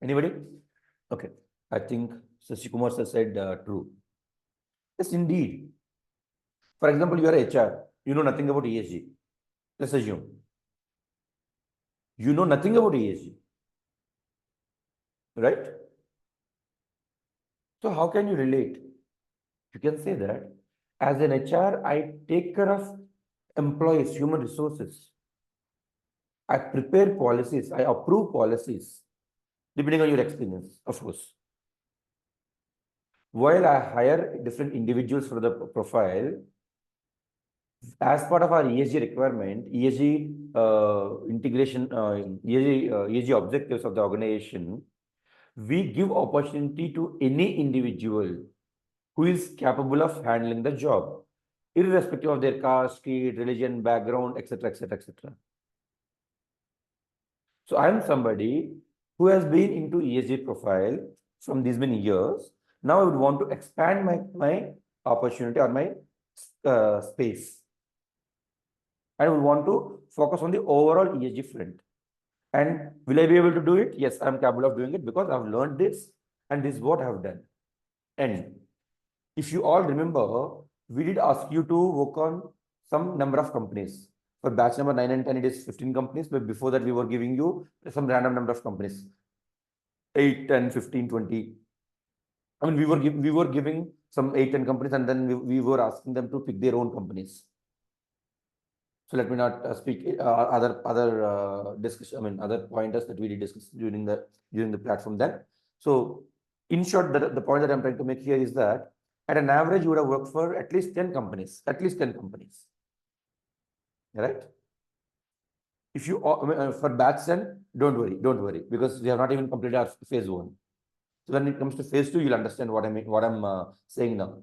Anybody? Okay. I think Sashi Kumar sir said true. Yes, indeed. For example, you are HR. You know nothing about ESG. Let's assume. You know nothing about ESG. Right? So how can you relate? You can say that as an HR, I take care of employees, human resources. I prepare policies, I approve policies, depending on your experience, of course. While I hire different individuals for the profile, as part of our ESG requirement, ESG integration, ESG objectives of the organization, we give opportunity to any individual who is capable of handling the job, irrespective of their caste, creed, religion, background, etc., etc., etc. So I am somebody who has been into ESG profile from these many years. Now I would want to expand my opportunity or my space. I would want to focus on the overall ESG front. And will I be able to do it? Yes, I'm capable of doing it because I've learned this and this is what I've done. And if you all remember, we did ask you to work on some number of companies. For batch number 9 and 10, it is 15 companies, but before that, we were giving you some random number of companies. 8, 10, 15, 20. I mean, we were giving some 8, 10 companies, and then we were asking them to pick their own companies. So let me not speak other discussion. I mean, other pointers that we did discuss during the platform then. So in short, the point that I'm trying to make here is that at an average, you would have worked for at least 10 companies, right? If you for batch 10, don't worry, because we have not even completed our phase 1. So when it comes to phase 2, you'll understand what I mean, what I'm saying now.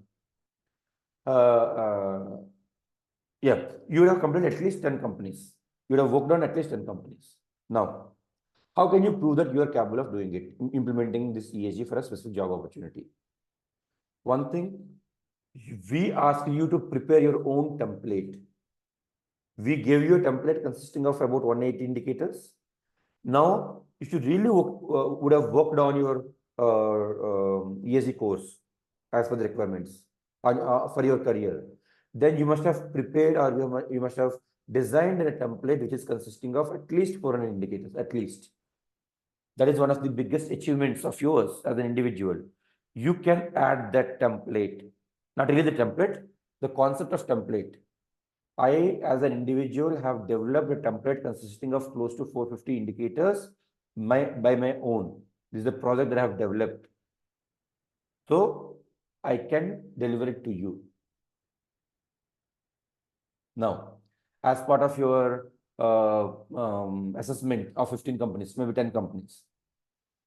Yeah, you would have completed at least 10 companies. You would have worked on at least 10 companies. Now, how can you prove that you are capable of doing it, implementing this ESG for a specific job opportunity? One thing, we ask you to prepare your own template. We gave you a template consisting of about 180 indicators. Now, if you really would have worked on your ESG course as per the requirements for your career, then you must have prepared or you must have designed a template which is consisting of at least 400 indicators, at least. That is one of the biggest achievements of yours as an individual. you can add that template. Not really the template, the concept of template. I, as an individual, have developed a template consisting of close to 450 indicators by my own. This is the project that I have developed. So I can deliver it to you. Now, as part of your assessment of 15 companies, maybe 10 companies,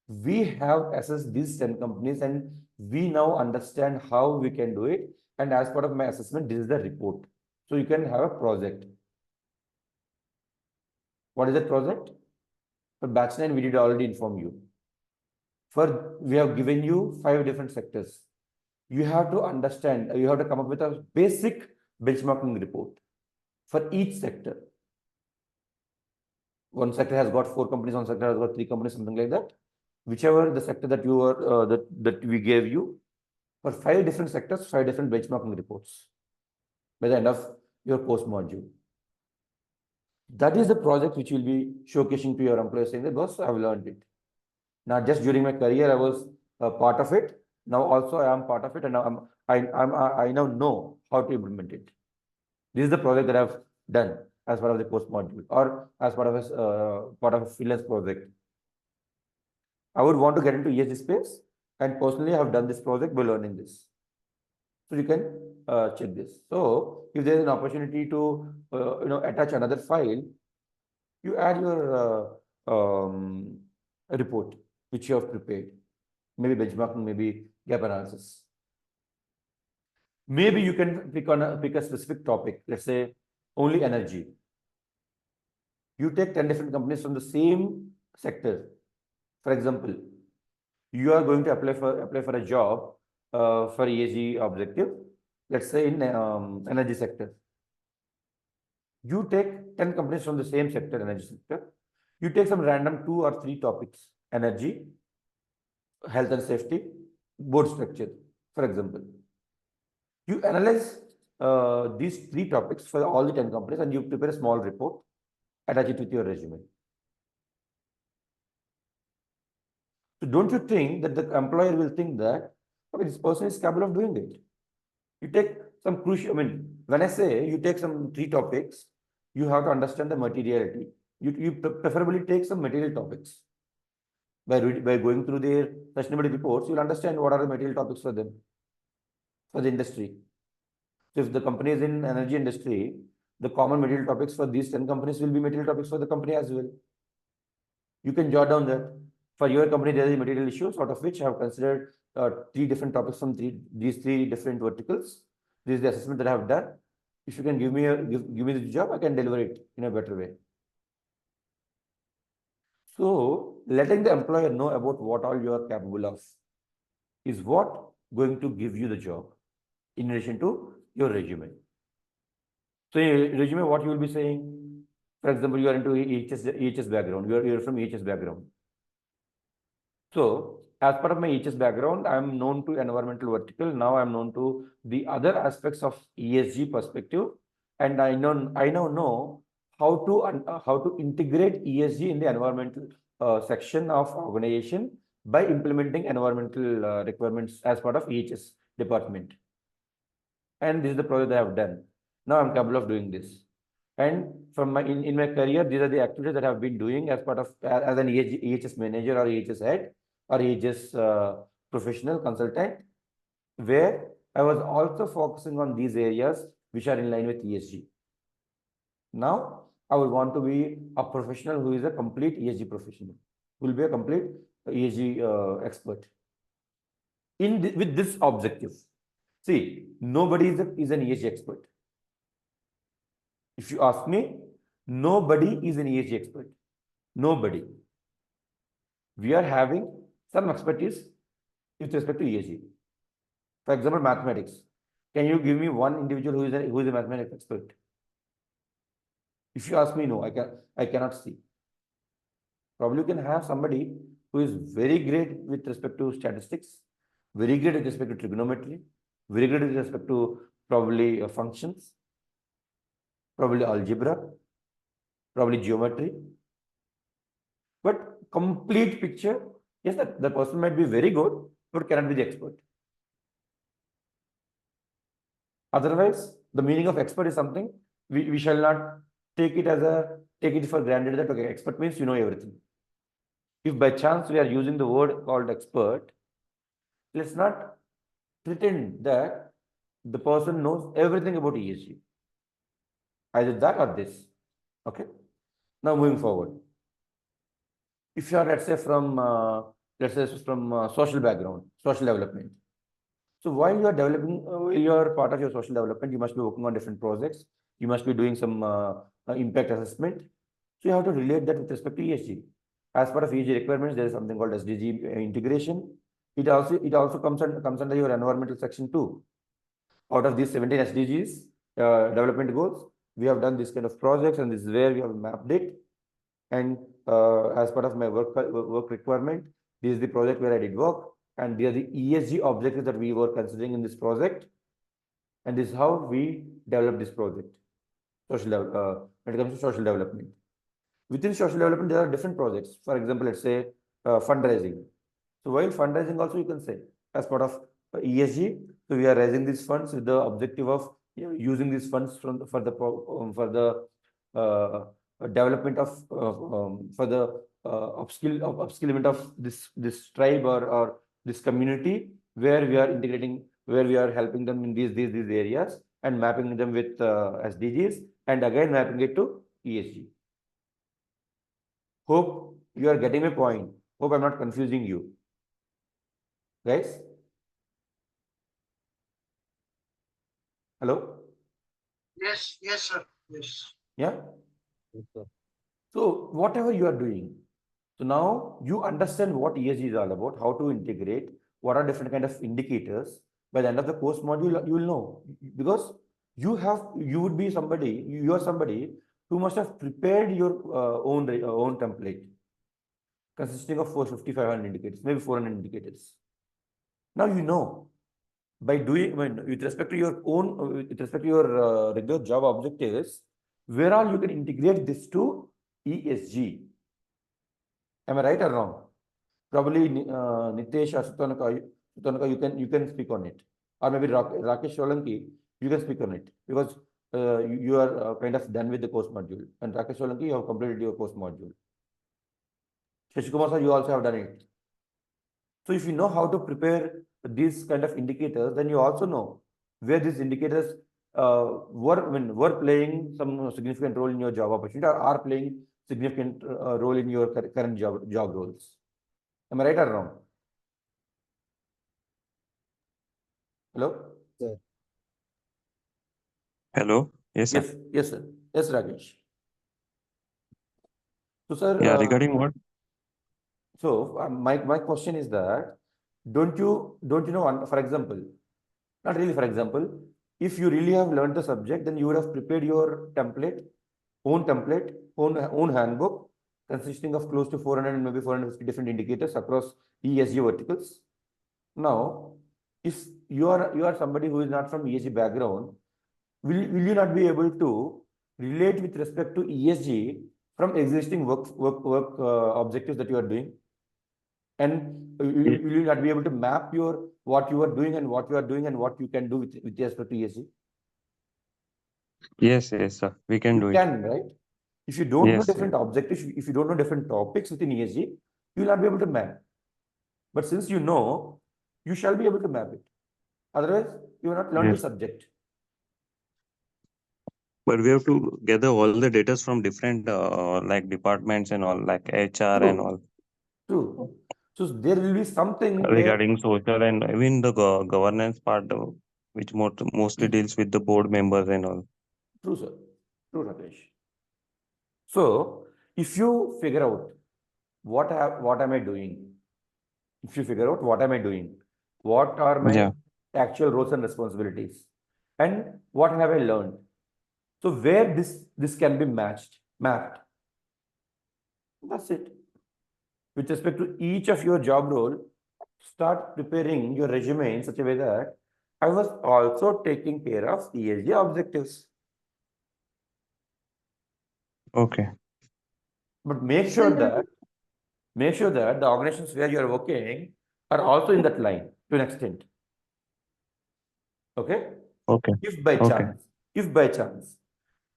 we have assessed these 10 companies and we now understand how we can do it. And as part of my assessment, this is the report. So you can have a project. What is that project? For batch 9, we did already inform you. We have given you 5 different sectors. You have to understand, you have to come up with a basic benchmarking report for each sector. One sector has got 4 companies, one sector has got 3 companies, something like that. Whichever the sector that you are that we gave you, for 5 different sectors, 5 different benchmarking reports by the end of your course module. That is the project which will be showcasing to your employees, saying that, boss, I have learned it. Not just during my career, I was a part of it. Now also I am part of it, and now I now know how to implement it. This is the project that I've done as part of the course module or as part of a freelance project. I would want to get into ESG space, and personally, I have done this project by learning this. So you can check this. So if there is an opportunity to attach another file, you add your report which you have prepared. Maybe benchmarking, maybe gap analysis. Maybe you can pick a specific topic. Let's say only energy. You take 10 different companies from the same sector. For example, you are going to apply for a job for ESG objective. Let's say in energy sector. You take 10 companies from the same sector, energy sector. You take some random 2 or 3 topics: energy, health and safety, board structure, for example. You analyze these 3 topics for all the 10 companies and you prepare a small report, attach it with your resume. So don't you think that the employer will think that, okay, this person is capable of doing it? You take some crucial, when I say you take some 3 topics, you have to understand the materiality. You preferably take some material topics. By going through their sustainability reports, you'll understand what are the material topics for them, for the industry. So if the company is in energy industry, the common material topics for these 10 companies will be material topics for the company as well. You can jot down that for your company there is material issues, out of which I have considered 3 different topics from these 3 different verticals. This is the assessment that I have done. If you can give me the job, I can deliver it in a better way. So letting the employer know about what all you are capable of is what going to give you the job in addition to your resume. So in your resume, what you will be saying, for example, you are into EHS background, you are from EHS background. So as part of my EHS background, I am known to environmental vertical. Now I am known to the other aspects of ESG perspective, and I now know how to integrate ESG in the environmental section of organization by implementing environmental requirements as part of EHS department. And this is the project I have done. Now I'm capable of doing this. And from in my career, these are the activities that I've been doing as part of as an EHS manager or EHS head or EHS professional consultant, where I was also focusing on these areas which are in line with ESG. Now I would want to be a professional who is a complete ESG professional, who will be a complete ESG expert. With this objective, see, nobody is an ESG expert. If you ask me, nobody is an ESG expert. Nobody. We are having some expertise with respect to ESG. For example, mathematics. Can you give me one individual who is a mathematics expert? If you ask me, no, I cannot see. Probably you can have somebody who is very great with respect to statistics, very great with respect to trigonometry, very great with respect to probably functions, probably algebra, probably geometry. But complete picture, yes, the person might be very good, but cannot be the expert. Otherwise, the meaning of expert is something we shall not take it for granted that okay, expert means you know everything. If by chance we are using the word called expert, let's not pretend that the person knows everything about ESG. Either that or this. Okay. Now moving forward. If you are, let's say, from social background, social development. So while you are developing, you are part of your social development, you must be working on different projects. You must be doing some impact assessment. So you have to relate that with respect to ESG. As part of ESG requirements, there is something called SDG integration. It also comes under your environmental section too. Out of these 17 SDGs, development goals, we have done this kind of projects, and this is where we have mapped it. And as part of my work requirement, this is the project where I did work, and these are the ESG objectives that we were considering in this project. And this is how we develop this project. When it comes to social development. Within social development, there are different projects. For example, let's say fundraising. So while fundraising also, you can say as part of ESG, so we are raising these funds with the objective of using these funds for the development of for the upskillment of this tribe or this community where we are integrating, where we are helping them in these areas and mapping them with SDGs and again mapping it to ESG. Hope you are getting my point. Hope I'm not confusing you. Guys? Hello? Yes, sir. Yes. Yeah? So whatever you are doing, so now you understand what ESG is all about, how to integrate, what are different kind of indicators. By the end of the course module, you will know, because you are somebody who must have prepared your own template consisting of 450, 500 indicators, maybe 400 indicators. Now you know, by doing, with respect to your regular job objectives, where all you can integrate this to ESG. Am I right or wrong? Probably Nitesh or Sutanaka, you can speak on it, or maybe Rakesh Solanki, you can speak on it, because you are kind of done with the course module, and Rakesh Solanki, you have completed your course module. Shashikumar sir, you also have done it. So if you know how to prepare these kind of indicators, then you also know where these indicators were playing some significant role in your job opportunity or are playing significant role in your current job roles. Am I right or wrong? Hello? Hello. Yes, sir. Yes, sir. Yes, Rakesh. So, sir. Yeah, regarding what? So, my question is that don't you know, for example, not really for example, if you really have learned the subject, then you would have prepared your own handbook consisting of close to 400 and maybe 450 different indicators across ESG verticals. Now, if you are somebody who is not from ESG background, will you not be able to relate with respect to ESG from existing work objectives that you are doing? And will you not be able to map what you are doing and what you can do with respect to ESG? Yes, sir. We can do You it. can, right? If you don't know Yes, different objectives, if you don't know different topics within ESG, you will not be able to map. But since you know, you shall be able to map it. Otherwise, you will not learn the Yes. subject. But we have to gather all the data from different like departments and all, like HR and all, True. So there will be something where regarding social and even the governance part, which mostly deals with the board members and all. true, sir. True, Rakesh. So if you figure out what am I doing, if you figure out what am I doing, what are my Yeah. actual roles and responsibilities, and what have I learned, so where this can be mapped. That's it. With respect to each of your job role, start preparing your resume in such a way that I was also taking care of ESG objectives. Okay. But make sure that the organizations where you are working are also in that line to an extent. Okay. Okay. If by Okay. chance,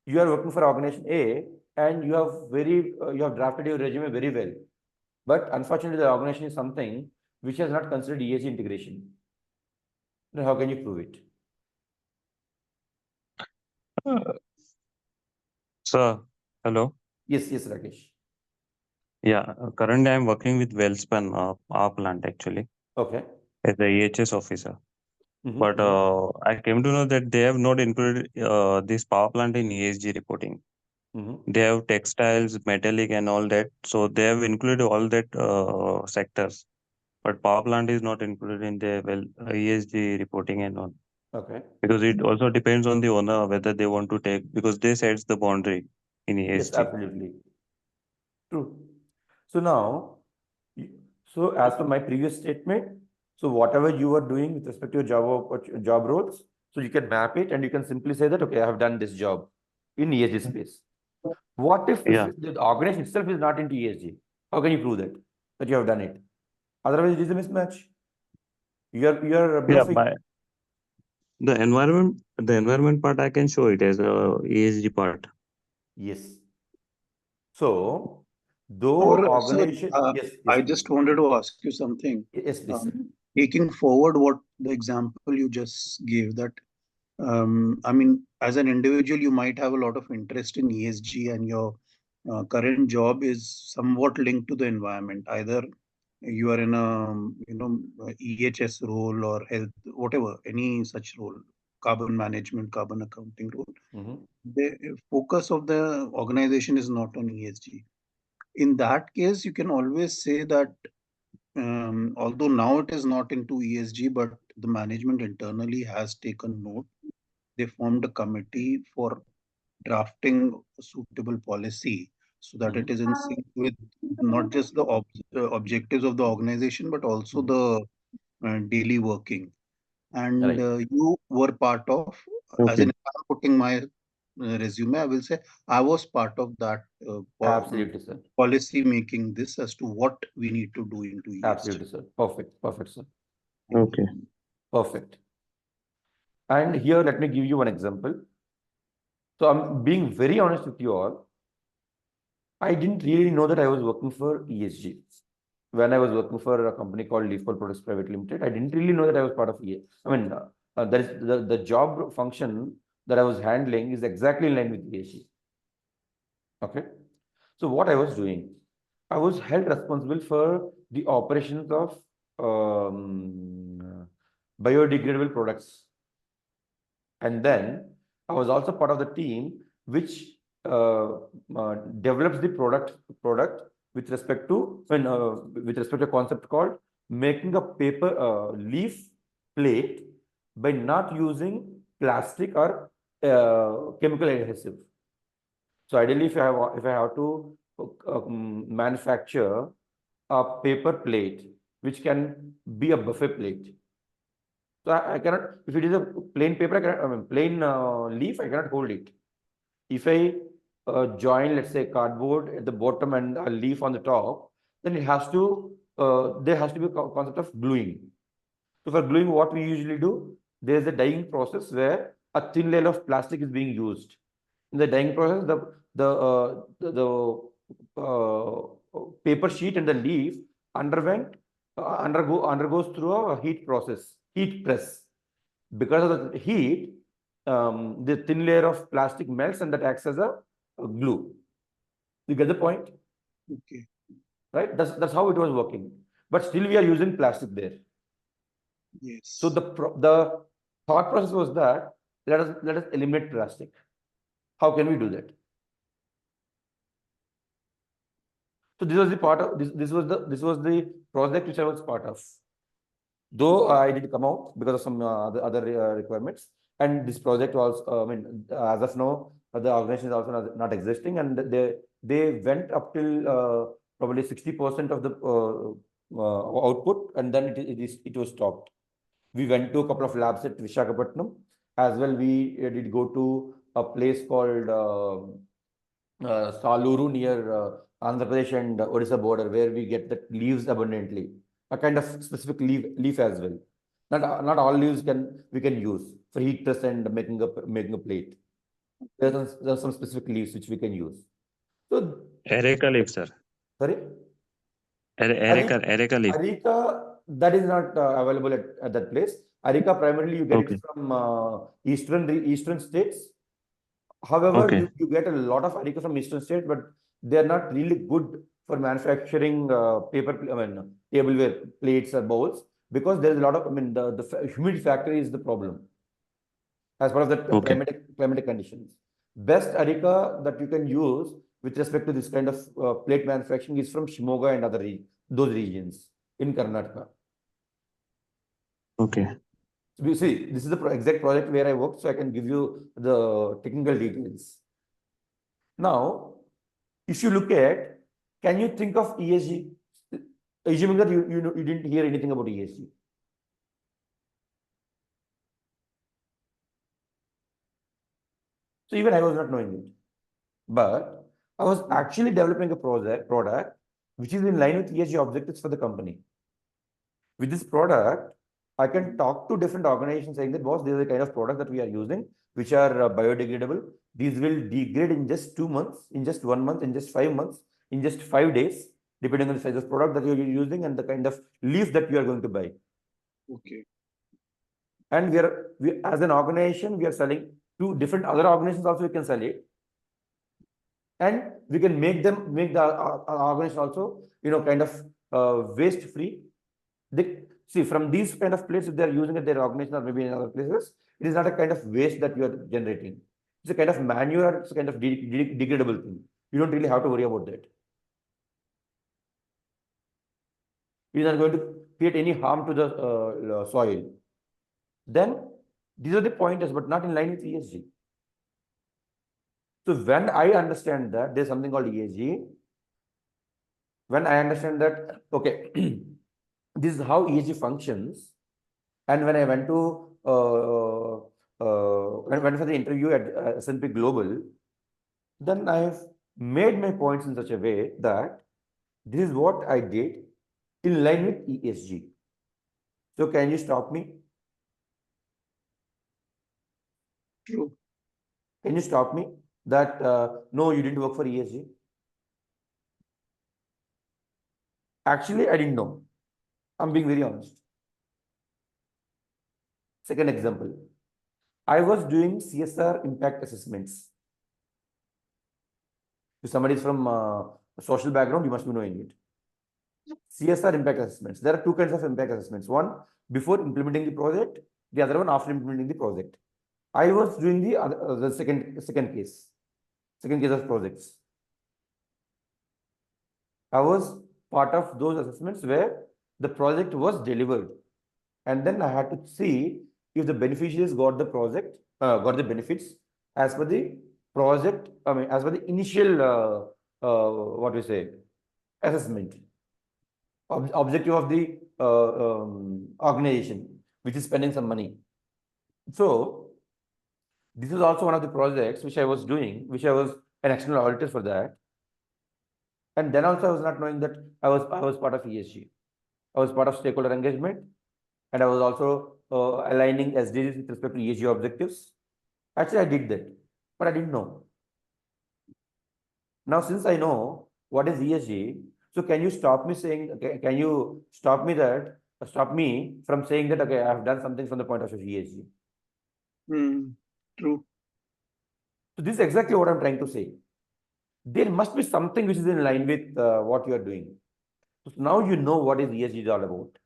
you are working for organization A and you have drafted your resume very well, but unfortunately the organization is something which has not considered ESG integration, then how can you prove it? Sir, hello. Yes, Rakesh. Yeah, currently I'm working with Wellspan, our plant actually, Okay. as a EHS officer. Mhm, But mhm, I came to know that they have not included this power plant in ESG reporting. mhm. They have textiles, metallic, and all that. So they have included all that sectors. But power plant is not included in the ESG reporting and all. Okay. Because it also depends on the owner whether they want to take, because they sets the boundary in Yes, ESG. absolutely. True. So now, so as per my previous statement, so whatever you are doing with respect to your job roles, so you can map it and you can simply say that, okay, I have done this job in ESG space. What if Yeah. the organization itself is not into ESG? How can you prove that you have done it? Otherwise, it is a mismatch. You're Yeah, bluffing. by the environment part, I can show it as a ESG part. Yes. So, though Or, sir, organization, yes, I please. just wanted to ask you something. Yes, please. Taking forward what the example you just gave, that I mean, as an individual, you might have a lot of interest in ESG, and your current job is somewhat linked to the environment. Either you are in a EHS role or health, whatever, any such role, carbon management, carbon accounting role. Mhm. The focus of the organization is not on ESG. In that case, you can always say that although now it is not into ESG, but the management internally has taken note. They formed a committee for drafting a suitable policy so that it Mhm. is in sync with not just the objectives of the organization, but also Mhm. the daily working. And Right. you were part of, as Okay. in, if I'm putting my resume, I will say I was part of that Absolutely, sir. policy making this as to what we need to do into ESG. Absolutely, sir. Perfect. Perfect, sir. Okay. Perfect. And here, let me give you one example. So I'm being very honest with you all. I didn't really know that I was working for ESG. When I was working for a company called Leafball Products Private Limited, I didn't really know that I was part of ESG. I mean, that is the job function that I was handling is exactly in line with ESG. Okay. So what I was doing, I was held responsible for the operations of biodegradable products. And then I was also part of the team which develops the product with respect to a concept called making a paper leaf plate by not using plastic or chemical adhesive. So ideally, if I have to manufacture a paper plate which can be a buffet plate, so I cannot, if it is a plain paper, I mean, plain leaf, I cannot hold it. If I join, let's say, cardboard at the bottom and a leaf on the top, then there has to be a concept of gluing. So for gluing, what we usually do, there is a dyeing process where a thin layer of plastic is being used. In the dyeing process, the paper sheet and the leaf undergoes through a heat press. Because of the heat, the thin layer of plastic melts and that acts as a glue. You get the point, Okay. right? That's how it was working. But still, we are using plastic there. Yes. So the thought process was that let us eliminate plastic. How can we do that? So this was the part of this was the project which I was part of. Though I did come out because of some other requirements, and this project was, I mean, as of now, the organization is also not existing, and they went up till probably 60% of the output, and then it was stopped. We went to a couple of labs at Vishakhapatnam as well. We did go to a place called Saluru near Andhra Pradesh and Odisha border, where we get the leaves abundantly. a kind of specific leaf as well. Not all leaves we can use for heat press and making a plate. There's some specific leaves which we can use. So Areca leaf, sir. sorry, Areca leaf. Areca, that is not available at that place. Areca primarily you get Okay. it from eastern states. However, Okay. you get a lot of areca from eastern states, but they are not really good for manufacturing tableware plates or bowls, because there is a lot of, the humidity factor is the problem as part of the Okay. climatic conditions. Best areca that you can use with respect to this kind of plate manufacturing is from Shimoga and those regions in Karnataka. Okay. You see, this is the exact project where I worked, so I can give you the technical details. Now, if you look at, can you think of ESG? Assuming that you didn't hear anything about ESG. So even I was not knowing it. But I was actually developing a product which is in line with ESG objectives for the company. With this product, I can talk to different organizations saying that, boss, this is the kind of product that we are using, which are biodegradable. These will degrade in just 2 months, in just 1 month, in just 5 months, in just 5 days, depending on the size of product that you're using and the kind of leaf that you are going to buy. Okay. And we as an organization, we are selling to different other organizations also, we can sell it. And we can make the organization also, kind of waste free. See, from these kind of places, if they are using it, their organization or maybe in other places, it is not a kind of waste that you are generating. It's a kind of manure, it's a kind of degradable thing. You don't really have to worry about that. It is not going to create any harm to the soil. Then these are the pointers, but not in line with ESG. So when I understand that there's something called ESG, when I understand that, okay, this is how ESG functions, and when I went to when I went for the interview at S&P Global, then I have made my points in such a way that this is what I did in line with ESG. So can you stop me? True. Can you stop me that no, you didn't work for ESG? Actually, I didn't know. I'm being very honest. Second example, I was doing CSR impact assessments. If somebody is from a social background, you must be knowing it. CSR impact assessments. There are two kinds of impact assessments. One before implementing the project, the other one after implementing the project. I was doing the second case of projects. I was part of those assessments where the project was delivered, and then I had to see if the beneficiaries got the benefits as per the project. As per the initial what we say assessment objective of the organization, which is spending some money. So this is also one of the projects which I was doing, which I was an external auditor for that. And then also I was not knowing that I was part of ESG. I was part of stakeholder engagement, and I was also aligning SDGs with respect to ESG objectives. Actually, I did that, but I didn't know. Now, since I know what is ESG, so can you stop me saying? Can you stop me from saying that? Okay, I have done something from the point of view of ESG. True. So this is exactly what I'm trying to say. There must be something which is in line with what you are doing. So now you know what is ESG is all about.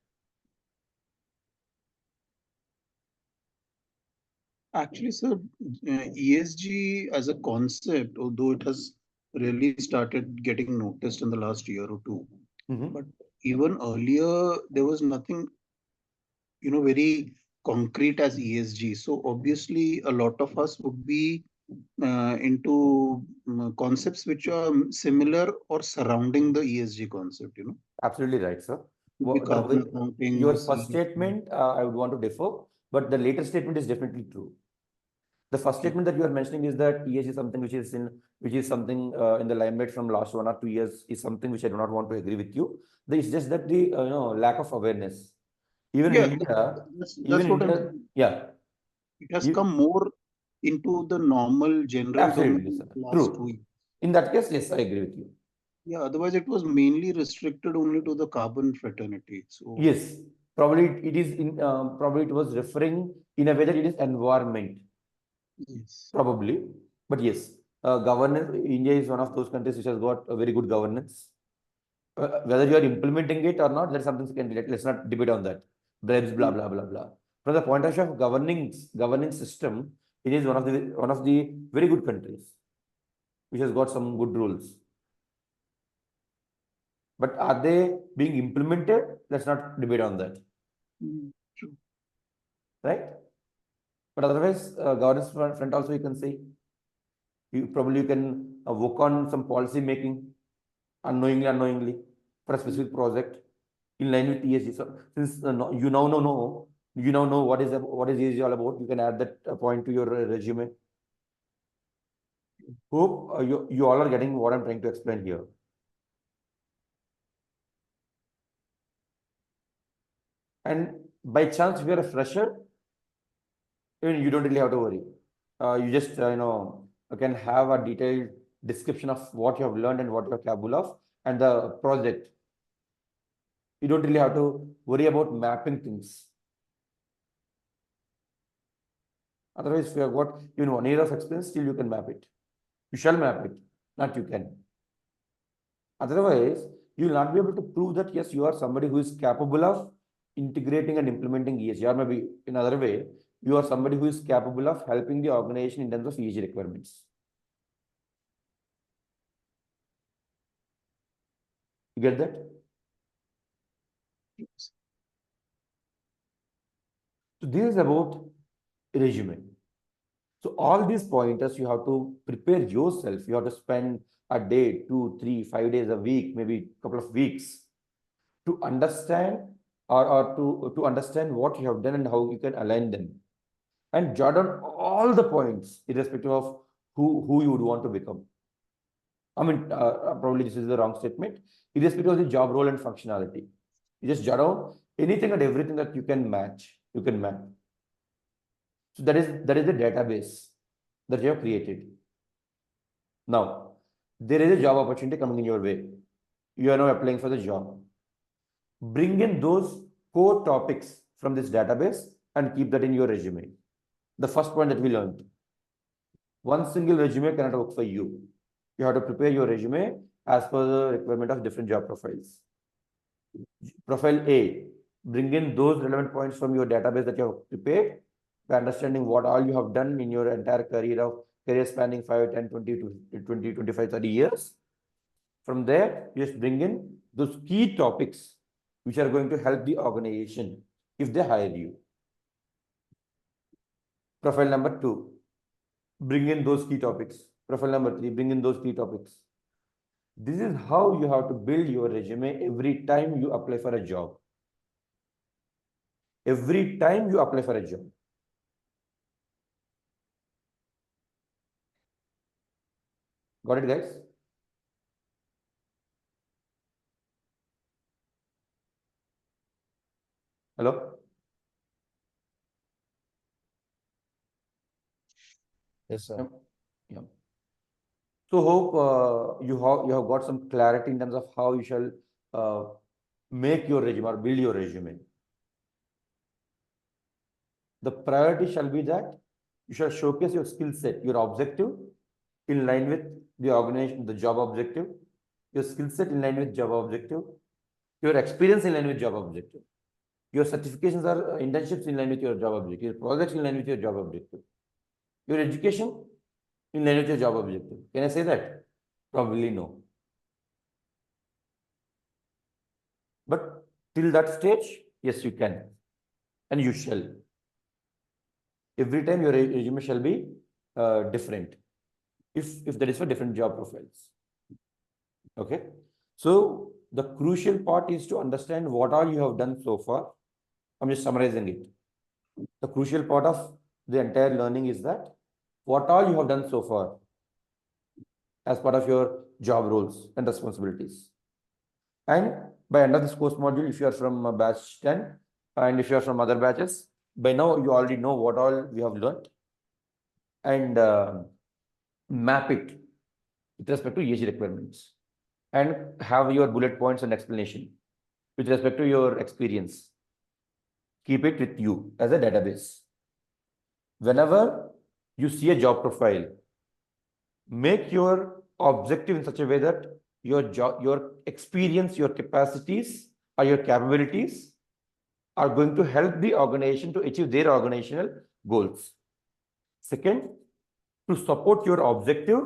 Actually, sir, ESG as a concept, although it has really started getting noticed in the last year or two, but even earlier there was nothing, very concrete as ESG. So obviously, a lot of us would be into concepts which are similar or surrounding the ESG concept. Absolutely right, sir. Carbon accounting, Your first statement, I would want to differ, but the later statement is definitely true. The first statement that you are mentioning is that ESG is something which is something in the limelight from last 1 or 2 years is something which I do not want to agree with you. It's just that the lack of awareness. Even in India, that's what I'm saying. Yeah. It has come more into the normal general Absolutely, domain sir. last 2 True. years. In that case, yes, I agree with you. Yeah, otherwise it was mainly restricted only to the carbon fraternity. So Yes, probably it is in probably it was referring in a way that it is environment. yes. Probably, but yes, governance. India is one of those countries which has got a very good governance. Whether you are implementing it or not, that's something secondary. Let's not debate on that. Bribes, blah blah blah blah. From the point of view of governing system, it is one of the very good countries, which has got some good rules. But are they being implemented? Let's not debate on that. True. Right? But otherwise, governance front also you can see. You probably can work on some policy making unknowingly for a specific project in line with ESG. So since you now know what is ESG all about, you can add that point to your resume. Hope you all are getting what I'm trying to explain here. And by chance, if you're a fresher, even you don't really have to worry. You just can have a detailed description of what you have learned and what you're capable of, and the project. You don't really have to worry about mapping things. Otherwise, if you have got 1 year of experience, still you can map it. You shall map it, not you can. Otherwise, you will not be able to prove that yes, you are somebody who is capable of integrating and implementing ESG, or maybe in another way, you are somebody who is capable of helping the organization in terms of ESG requirements. You get that? So this is about resume. So all these pointers you have to prepare yourself. You have to spend a day, 2, 3, 5 days a week, maybe a couple of weeks to understand or to understand what you have done and how you can align them. And jot down all the points irrespective of who you would want to become. I mean, probably this is the wrong statement. Irrespective of the job role and functionality. You just jot down anything and everything that you can match, you can map. So that is the database that you have created. Now, there is a job opportunity coming in your way. You are now applying for the job. Bring in those core topics from this database and keep that in your resume. The first point that we learned. One single resume cannot work for you. You have to prepare your resume as per the requirement of different job profiles. Profile A, bring in those relevant points from your database that you have prepared by understanding what all you have done in your entire career spanning 5, 10, 20, 20, 25, 30 years. From there, you just bring in those key topics which are going to help the organization if they hire you. Profile number 2, bring in those key topics. Profile number 3, bring in those key topics. This is how you have to build your resume every time you apply for a job. Every time you apply for a job. Got it, guys? Hello? Yes, sir. Yeah. So hope you have got some clarity in terms of how you shall make your resume or build your resume. The priority shall be that you shall showcase your skill set, your objective in line with the organization, the job objective, your skill set in line with job objective, your experience in line with job objective, your certifications or internships in line with your job objective, your projects in line with your job objective, your education in line with your job objective. Can I say that? Probably no. But till that stage, yes, you can. And you shall. Every time your resume shall be different. If that is for different job profiles. Okay. So the crucial part is to understand what all you have done so far. I'm just summarizing it. The crucial part of the entire learning is that what all you have done so far as part of your job roles and responsibilities. And by end of this course module, if you are from batch 10 and if you are from other batches, by now you already know what all we have learned, and map it with respect to ESG requirements and have your bullet points and explanation with respect to your experience. Keep it with you as a database. Whenever you see a job profile, make your objective in such a way that your job, your experience, your capacities or your capabilities are going to help the organization to achieve their organizational goals. Second, to support your objective,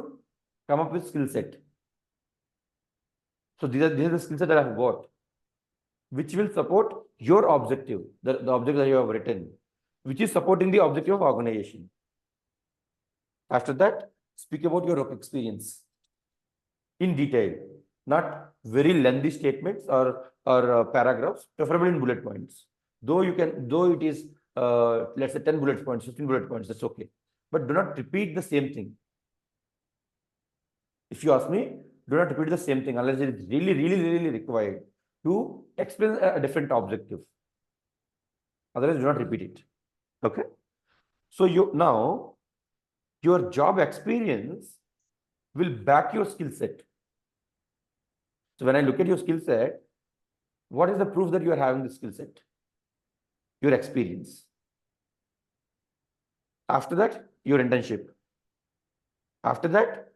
come up with skill set. So these are the skill set that I have got, which will support your objective, the objective that you have written, which is supporting the objective of organization. After that, speak about your work experience in detail, not very lengthy statements or paragraphs, preferably in bullet points. Though it is let's say 10 bullet points, 15 bullet points, that's okay. But do not repeat the same thing. If you ask me, do not repeat the same thing unless it is really required to explain a different objective. Otherwise, do not repeat it. Okay. So now your job experience will back your skill set. So when I look at your skill set, what is the proof that you are having the skill set? Your experience. After that, your internship. After that,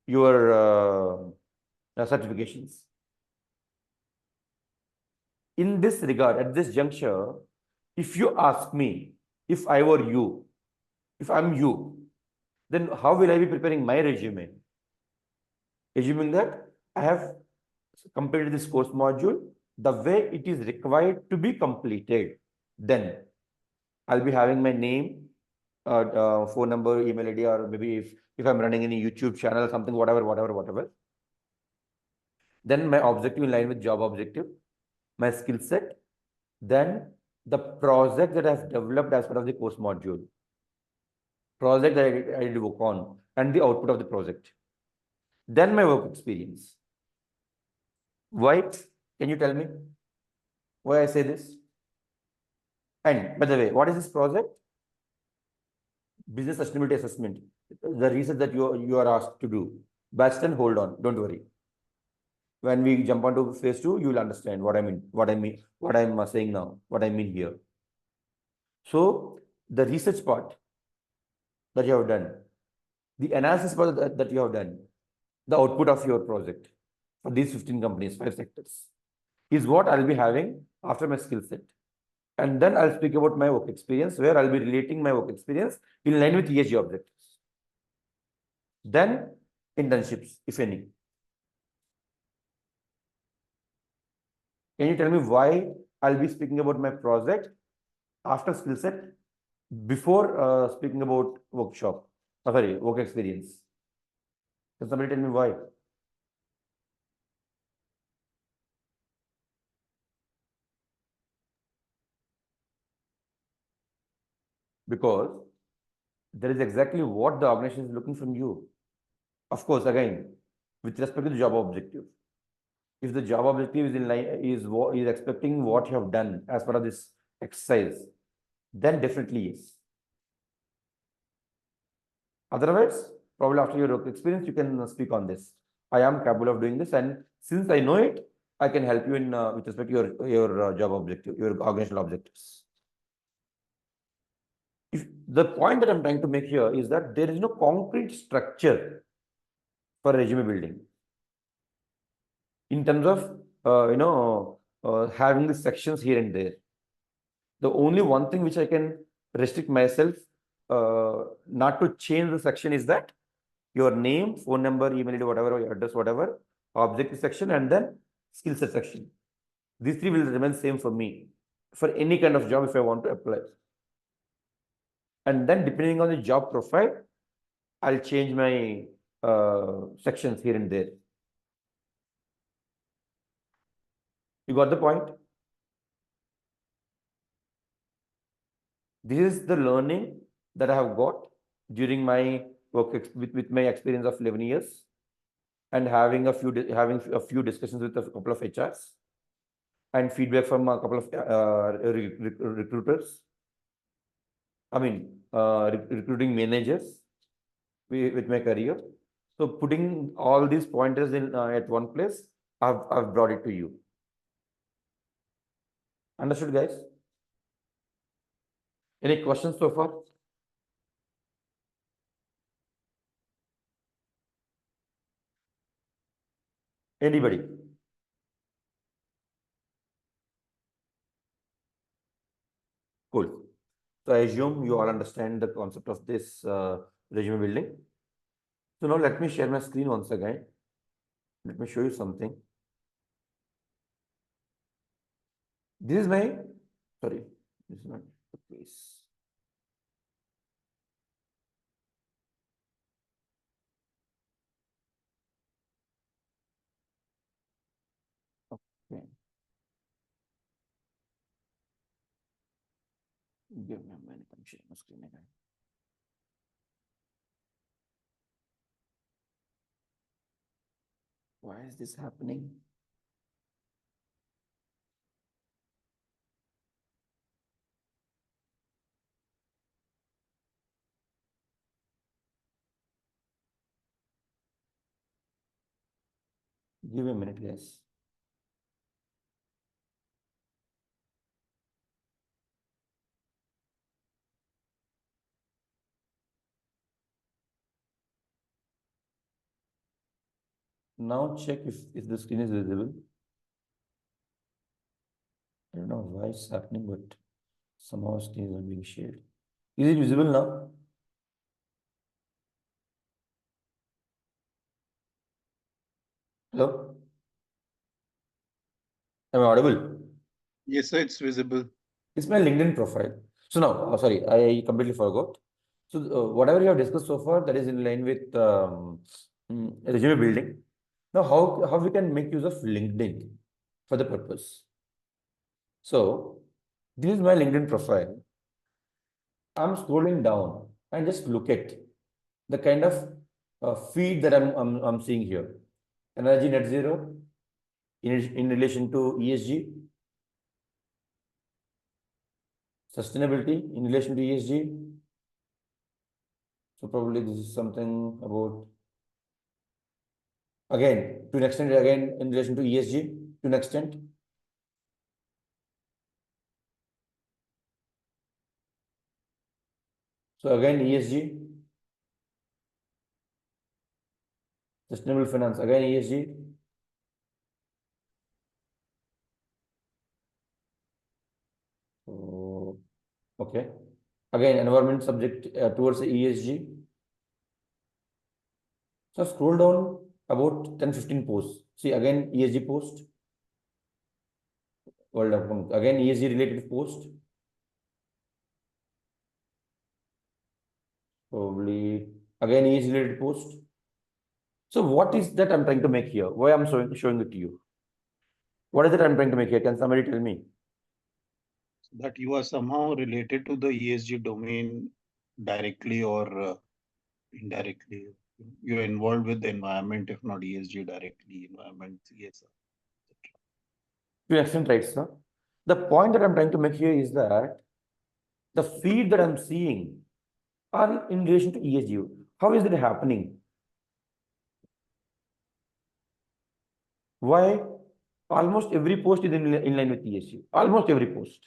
your certifications. In this regard, at this juncture, if you ask me, if I were you, if I'm you, then how will I be preparing my resume? Assuming that I have completed this course module the way it is required to be completed, then I'll be having my name, phone number, email ID, or maybe if I'm running any YouTube channel, something, whatever. Then my objective in line with job objective, my skill set, then the project that I've developed as part of the course module, project that I did work on, and the output of the project. Then my work experience. Why? Can you tell me why I say this? And by the way, what is this project? Business sustainability assessment. The research that you are asked to do. Batch 10, hold on, don't worry. When we jump onto phase 2, you will understand what I'm saying now, what I mean here. So the research part that you have done, the analysis part that you have done, the output of your project for these 15 companies, 5 sectors, is what I'll be having after my skill set. And then I'll speak about my work experience, where I'll be relating my work experience in line with ESG objectives. Then internships, if any. Can you tell me why I'll be speaking about my project after skill set before speaking about work experience? Can somebody tell me why? Because there is exactly what the organization is looking from you. Of course, again, with respect to the job objective. If the job objective is in line, is expecting what you have done as part of this exercise, then definitely yes. Otherwise, probably after your work experience, you can speak on this. I am capable of doing this, and since I know it, I can help you in with respect to your job objective, your organizational objectives. If the point that I'm trying to make here is that there is no concrete structure for resume building in terms of having the sections here and there. The only one thing which I can restrict myself not to change the section is that your name, phone number, email ID, whatever, your address, whatever, objective section, and then skill set section. These 3 will remain same for me for any kind of job if I want to apply. And then depending on the job profile, I'll change my sections here and there. You got the point? This is the learning that I have got during my with my experience of 11 years and having a few discussions with a couple of HRs and feedback from a couple of recruiters. I mean, recruiting managers with my career. So putting all these pointers in at one place, I've brought it to you. Understood, guys? Any questions so far? Anybody? Cool. So I assume you all understand the concept of this resume building. So now let me share my screen once again. Let me show you something. This is my, sorry, this is not the place. Okay. Give me a minute, I'm sharing my screen again. Why is this happening? Give me a minute, guys. Now check if the screen is visible. I don't know why it's happening, but somehow screen is not being shared. Is it visible now? Hello? Am I audible? Yes, sir, it's visible. It's my LinkedIn profile. So now, sorry, I completely forgot. So whatever you have discussed so far, that is in line with resume building. Now, how we can make use of LinkedIn for the purpose? So this is my LinkedIn profile. I'm scrolling down and just look at the kind of feed that I'm seeing here. Energy net zero in relation to ESG, sustainability in relation to ESG. So probably this is something about, again, to an extent, again, in relation to ESG, to an extent. So again, ESG, sustainable finance, again, ESG. So, okay. Again, environment subject towards the ESG. So scroll down about 10-15 posts. See, again, ESG post. World account. Again, ESG related post. Probably again ESG related post. So what is that I'm trying to make here? Why I'm showing it to you? What is it I'm trying to make here? Can somebody tell me? That you are somehow related to the ESG domain directly or indirectly. You're involved with the environment, if not ESG directly, environment, CSR. To an extent, right, sir? The point that I'm trying to make here is that the feed that I'm seeing are in relation to ESG. How is it happening? Why? Almost every post is in line with ESG. Almost every post.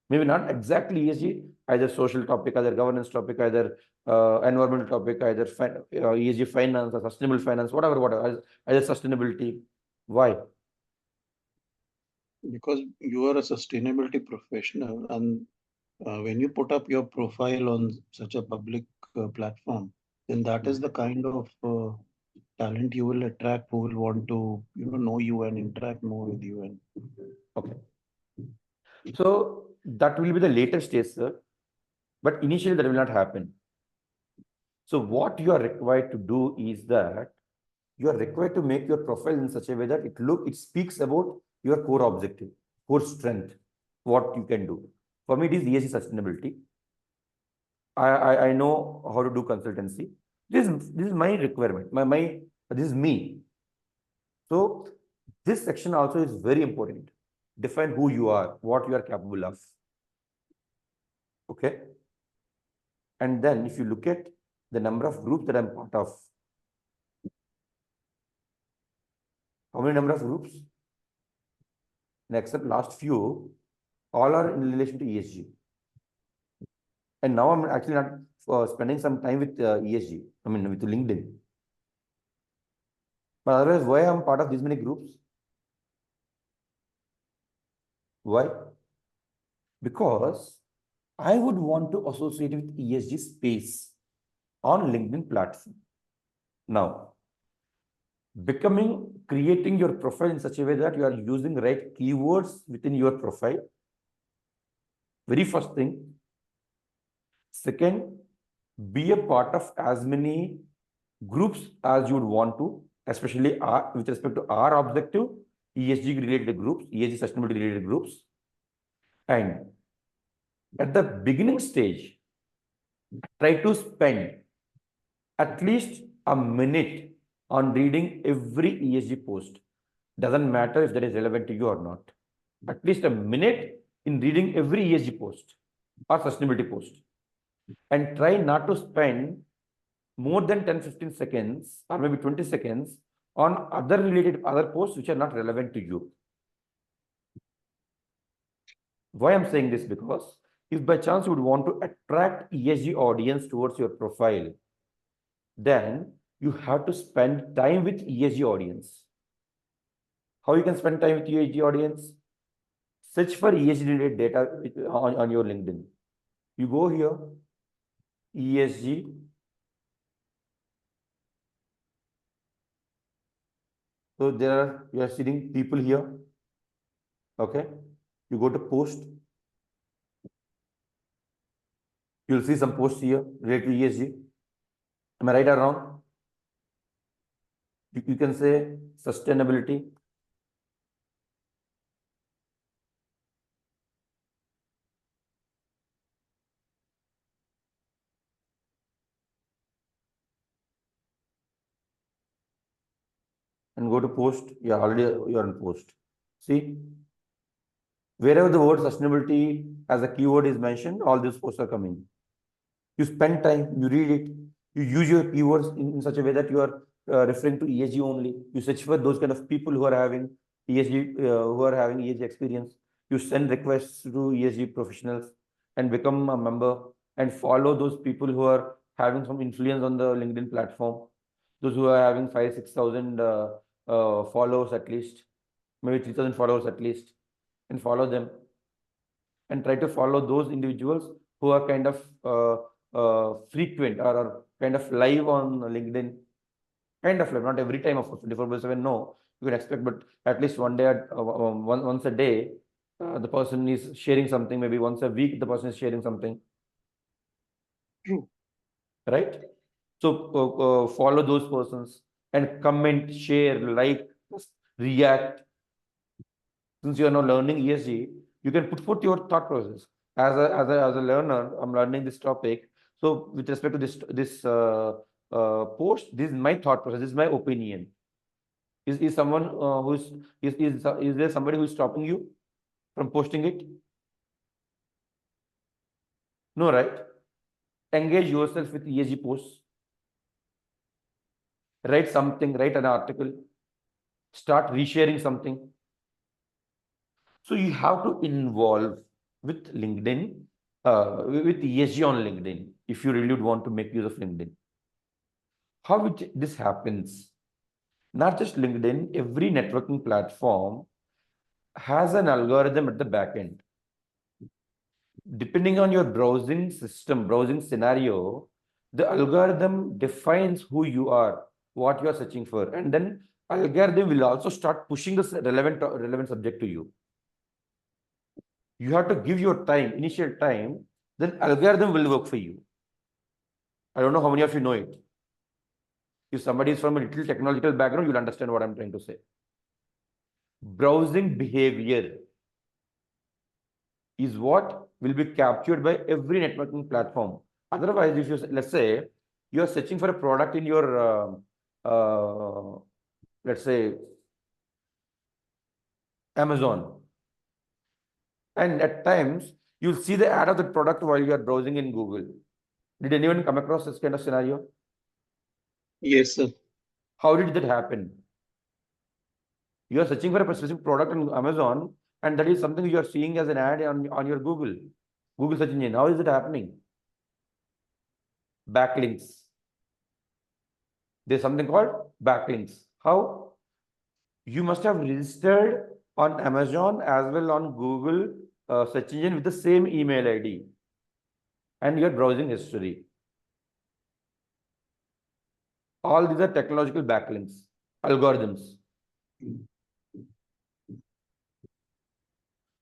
Maybe not exactly ESG, either social topic, either governance topic, either environmental topic, either ESG finance or sustainable finance, whatever, either sustainability. Why? Because you are a sustainability professional, and when you put up your profile on such a public platform, then that is the kind of talent you will attract who will want to know you and interact more with you. And okay, so that will be the later stage, sir, but initially that will not happen. So what you are required to do is that you are required to make your profile in such a way that it speaks about your core objective, core strength, what you can do. For me, it is ESG sustainability. I know how to do consultancy. This is my requirement. This is me. So this section also is very important. Define who you are, what you are capable of. Okay. And then if you look at the number of groups that I'm part of, how many number of groups? Except last few, all are in relation to ESG. And now I'm actually not spending some time with ESG, I mean with LinkedIn. But otherwise, why I'm part of these many groups? Why? Because I would want to associate with ESG space on LinkedIn platform. Now, creating your profile in such a way that you are using right keywords within your profile. Very first thing. Second, be a part of as many groups as you would want to, especially with respect to our objective, ESG related groups, ESG sustainability related groups. And at the beginning stage, try to spend at least a minute on reading every ESG post. Doesn't matter if that is relevant to you or not. At least a minute in reading every ESG post or sustainability post. And try not to spend more than 10-15 seconds or maybe 20 seconds on other posts which are not relevant to you. Why I'm saying this? Because if by chance you would want to attract ESG audience towards your profile, then you have to spend time with ESG audience. How you can spend time with ESG audience? Search for ESG related data on your LinkedIn. You go here, ESG. So you are seeing people here. Okay. You go to post. You'll see some posts here related to ESG. Am I right or wrong? You can say sustainability. And go to post. You're on post. See, wherever the word sustainability as a keyword is mentioned, all these posts are coming. You spend time, you read it, you use your keywords in such a way that you are referring to ESG only. You search for those kind of people who are having ESG experience. You send requests to ESG professionals and become a member and follow those people who are having some influence on the LinkedIn platform. Those who are having 5,000-6,000 followers at least, maybe 3,000 followers at least, and follow them. And try to follow those individuals who are kind of frequent or kind of live on LinkedIn. Kind of live, not every time, of course, 24/7, no. You can expect, but at least one day, once a day, the person is sharing something. Maybe once a week, the person is sharing something. True. Right? So follow those persons and comment, share, like, react. Since you are now learning ESG, you can put your thought process. As a learner, I'm learning this topic. So with respect to this post, this is my thought process. This is my opinion. Is someone is there somebody who is stopping you from posting it? No, right? Engage yourself with ESG posts. Write something, write an article, start resharing something. So you have to involve with LinkedIn, with ESG on LinkedIn, if you really would want to make use of LinkedIn. How this happens? Not just LinkedIn, every networking platform has an algorithm at the back end. Depending on your browsing system, browsing scenario, the algorithm defines who you are, what you are searching for, and then algorithm will also start pushing the relevant subject to you. You have to give your time, initial time, then algorithm will work for you. I don't know how many of you know it. If somebody is from a little technological background, you'll understand what I'm trying to say. Browsing behavior is what will be captured by every networking platform. Otherwise, if you, let's say, you are searching for a product in your, let's say, Amazon, and at times you'll see the ad of the product while you are browsing in Google. Did anyone come across this kind of scenario? Yes, sir. How did that happen? You are searching for a specific product on Amazon, and that is something you are seeing as an ad on your Google search engine. How is it happening? Backlinks. There's something called backlinks. How? You must have registered on Amazon as well on Google search engine with the same email ID and your browsing history. All these are technological backlinks, algorithms.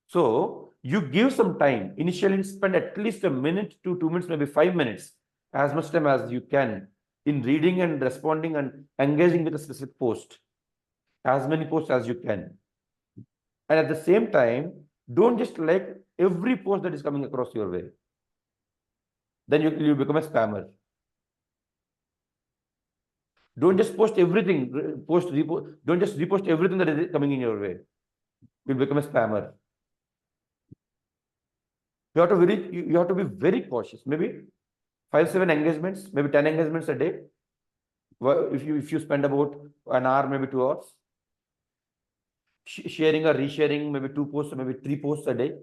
So you give some time. Initially, spend at least a minute to 2 minutes, maybe 5 minutes, as much time as you can in reading and responding and engaging with a specific post. As many posts as you can. And at the same time, don't just like every post that is coming across your way. Then you become a spammer. Don't just post everything, don't just repost everything that is coming in your way. You'll become a spammer. You have to be very cautious. Maybe 5-7 engagements, maybe 10 engagements a day. If you spend about an hour, maybe 2 hours, sharing or resharing maybe 2 posts or maybe 3 posts a day,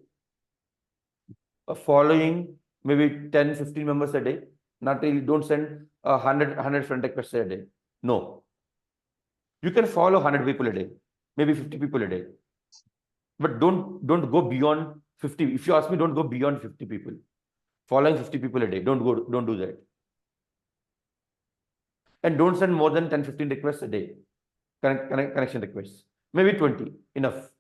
following maybe 10-15 members a day. Not really, don't send 100 friend requests a day. No. You can follow 100 people a day, maybe 50 people a day. But don't go beyond 50. If you ask me, don't go beyond 50 people. Following 50 people a day. Don't do that. And don't send more than 10-15 requests a day. Connection requests. Maybe 20. Enough.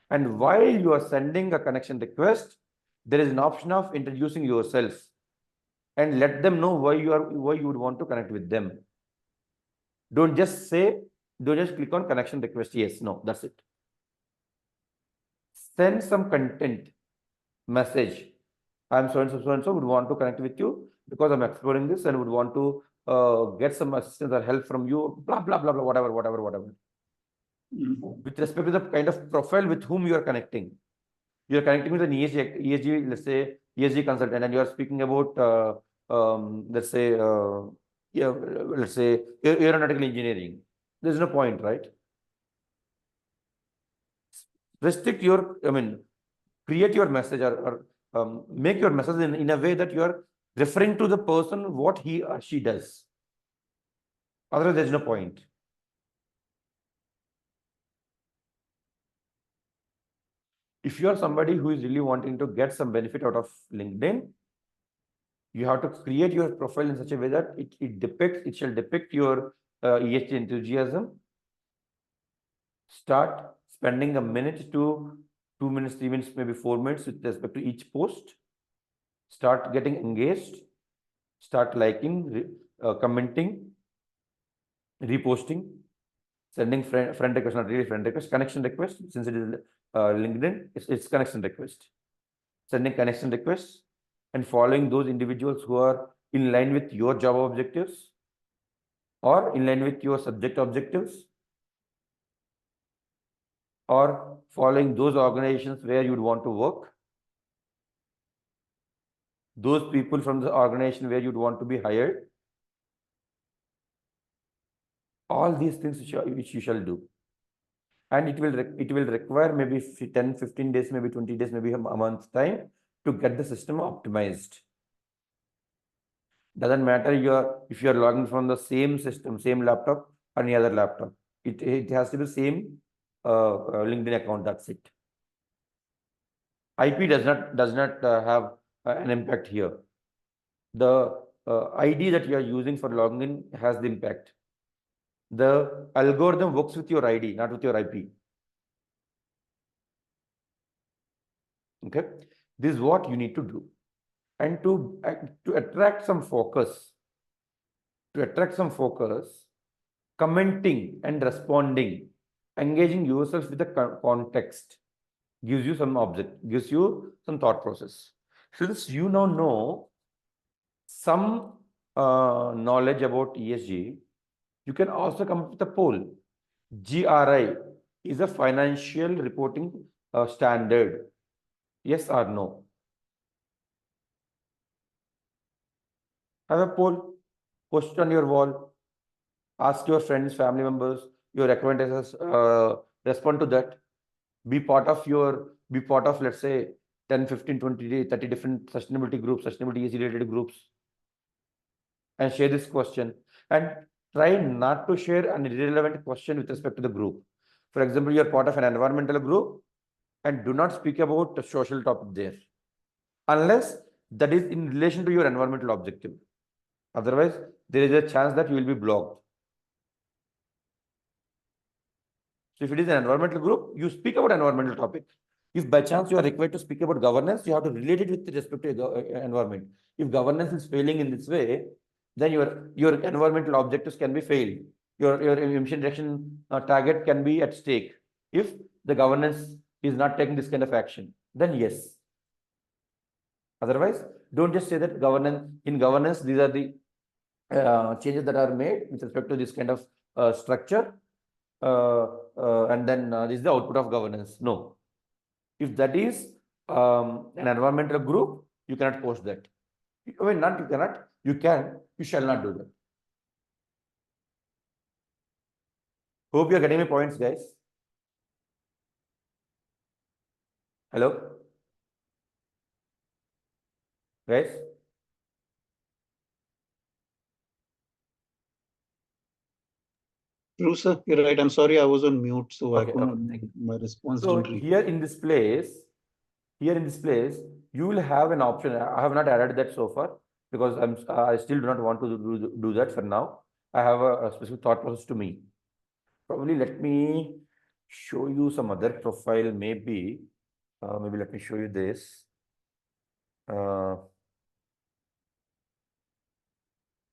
And while you are sending a connection request, there is an option of introducing yourself and let them know why you would want to connect with them. Don't just click on connection request. Yes, no, that's it. Send some content message. I'm so and so would want to connect with you because I'm exploring this and would want to get some assistance or help from you, blah, blah, blah, blah, whatever. With respect to the kind of profile with whom you are connecting. You are connecting with an ESG, let's say ESG consultant, and you are speaking about, let's say aeronautical engineering. There's no point, right? Restrict your, create your message or make your message in a way that you are referring to the person, what he or she does. Otherwise, there's no point. If you are somebody who is really wanting to get some benefit out of LinkedIn, you have to create your profile in such a way that it shall depict your ESG enthusiasm. Start spending a minute to 2 minutes, 3 minutes, maybe 4 minutes with respect to each post. Start getting engaged. Start liking, commenting, reposting, sending friend request, not really friend request, connection request. Since it is LinkedIn, it's connection request. Sending connection requests and following those individuals who are in line with your job objectives or in line with your subject objectives, or following those organizations where you'd want to work, those people from the organization where you'd want to be hired. All these things which you shall do. And it will require maybe 10-15 days, maybe 20 days, maybe a month's time to get the system optimized. Doesn't matter if you are logging from the same system, same laptop or any other laptop. It has to be the same LinkedIn account. That's it. IP does not have an impact here. The ID that you are using for logging in has the impact. The algorithm works with your ID, not with your IP. Okay, this is what you need to do. And to attract some focus, commenting and responding, engaging yourself with the context gives you some thought process. Since you now know some knowledge about ESG, you can also come up with a poll. GRI is a financial reporting standard. Yes or no? Have a poll, post it on your wall, ask your friends, family members, your acquaintances, respond to that. Be part of, let's say, 10, 15, 20, 30 different sustainability groups, sustainability ESG related groups, and share this question. And try not to share an irrelevant question with respect to the group. For example, you're part of an environmental group and do not speak about the social topic there, unless that is in relation to your environmental objective. Otherwise, there is a chance that you will be blocked. So if it is an environmental group, you speak about environmental topic. If by chance you are required to speak about governance, you have to relate it with respect to your environment. If governance is failing in this way, then your environmental objectives can be failed. Your emission reduction target can be at stake. If the governance is not taking this kind of action, then yes. Otherwise, don't just say that in governance, these are the changes that are made with respect to this kind of structure, and then this is the output of governance. No. If that is an environmental group, you cannot post that. I mean, not you cannot, you can, you shall not do that. Hope you are getting my points, guys. Hello? Guys? True, sir. You're right. I'm sorry, I was on mute, so Okay, I couldn't. My response so didn't reach. here in this place, you will have an option. I have not added that so far because I still do not want to do that for now. I have a specific thought process to me. Probably let me show you some other profile. Maybe let me show you this.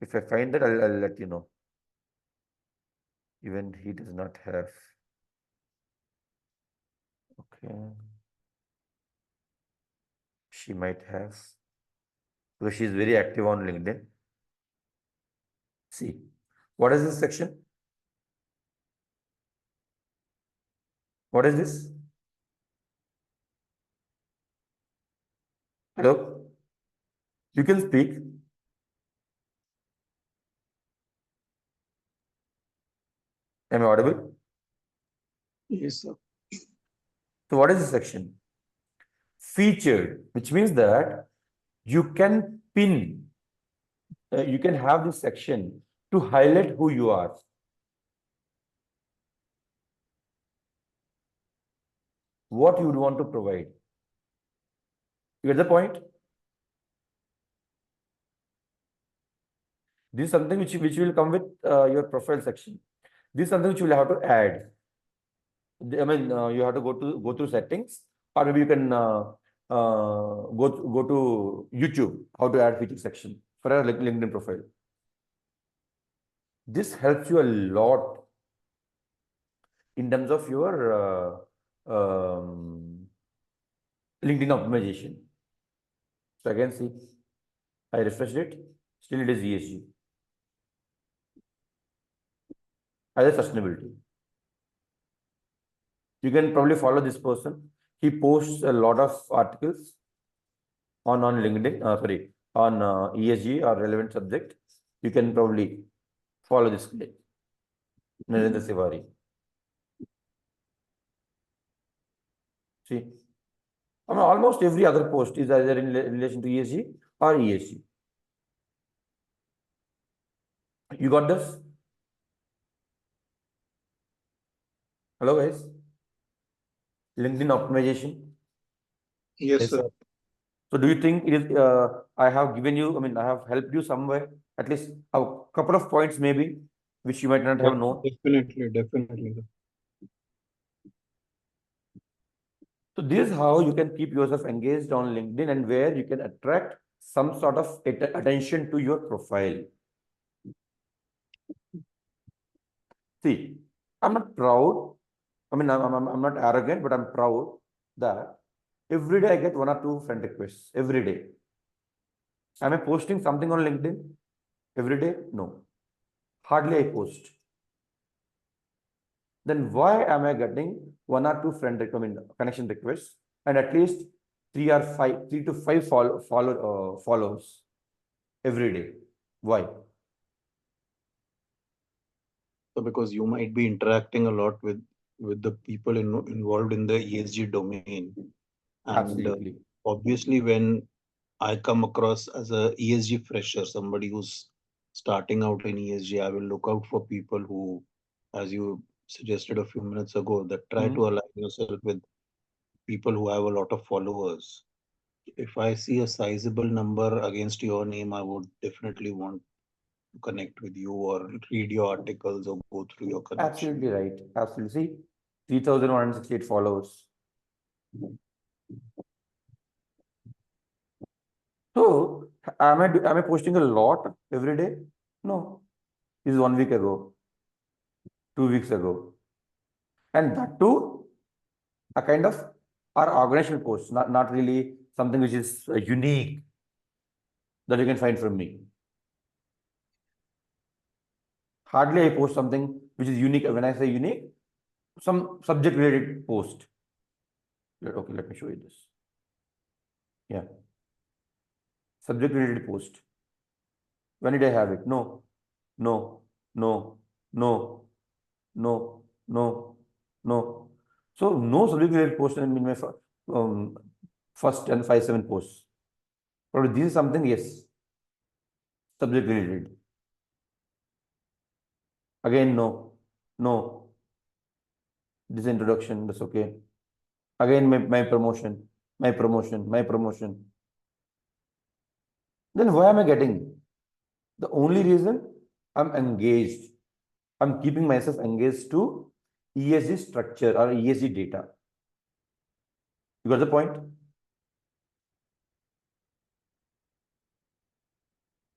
If I find that, I'll let you know. Even he does not have. Okay. She might have, because she is very active on LinkedIn. See, what is this section? What is this? Hello? You can speak. Am I audible? Yes, sir. So what is this section? Featured, which means that you can pin, you can have this section to highlight who you are. What you would want to provide. You get the point? This is something which will come with your profile section. This is something which you will have to add. I mean, you have to go through settings, or maybe you can go to YouTube, how to add feature section for a LinkedIn profile. This helps you a lot in terms of your LinkedIn optimization. So again, see, I refreshed it, still it is ESG. As a sustainability. You can probably follow this person. He posts a lot of articles on LinkedIn, on ESG or relevant subject. You can probably follow this guy, Narendra Siwari. See, I mean, almost every other post is either in relation to ESG or ESG. You got this? Hello, guys. LinkedIn optimization. Yes, sir. So do you think it is, I have given you, I mean, I have helped you somewhere, at least a couple of points maybe, which you might not have known. Definitely. So this is how you can keep yourself engaged on LinkedIn and where you can attract some sort of attention to your profile. See, I'm not proud. I mean, I'm not arrogant, but I'm proud that every day I get 1 or 2 friend requests every day. Am I posting something on LinkedIn every day? No. Hardly I post. Then why am I getting 1 or 2 connection requests and at least 3 to 5 follows every day? Why? So because you might be interacting a lot with the people involved in the ESG domain, and Absolutely. obviously when I come across as a ESG fresher, somebody who's starting out in ESG, I will look out for people who, as you suggested a few minutes ago, that try to align yourself with people who have a lot of followers. If I see a sizable number against your name, I would definitely want to connect with you or read your articles or go through your connection. Absolutely right. Absolutely. See, 3,168 followers. So, am I posting a lot every day? No. This is 1 week ago, 2 weeks ago. And that too, a kind of our organizational post, not really something which is unique that you can find from me. Hardly I post something which is unique. When I say unique, some subject related post. Okay, let me show you this. Yeah. Subject related post. When did I have it? No, no, no, no, no, no, no. So no subject related post in my first and 5-7 posts. But this is something, yes, subject related. Again, no, no. This introduction, that's okay. Again, my promotion, my promotion, my promotion. Then why am I getting? The only reason I'm engaged. I'm keeping myself engaged to ESG structure or ESG data. You got the point?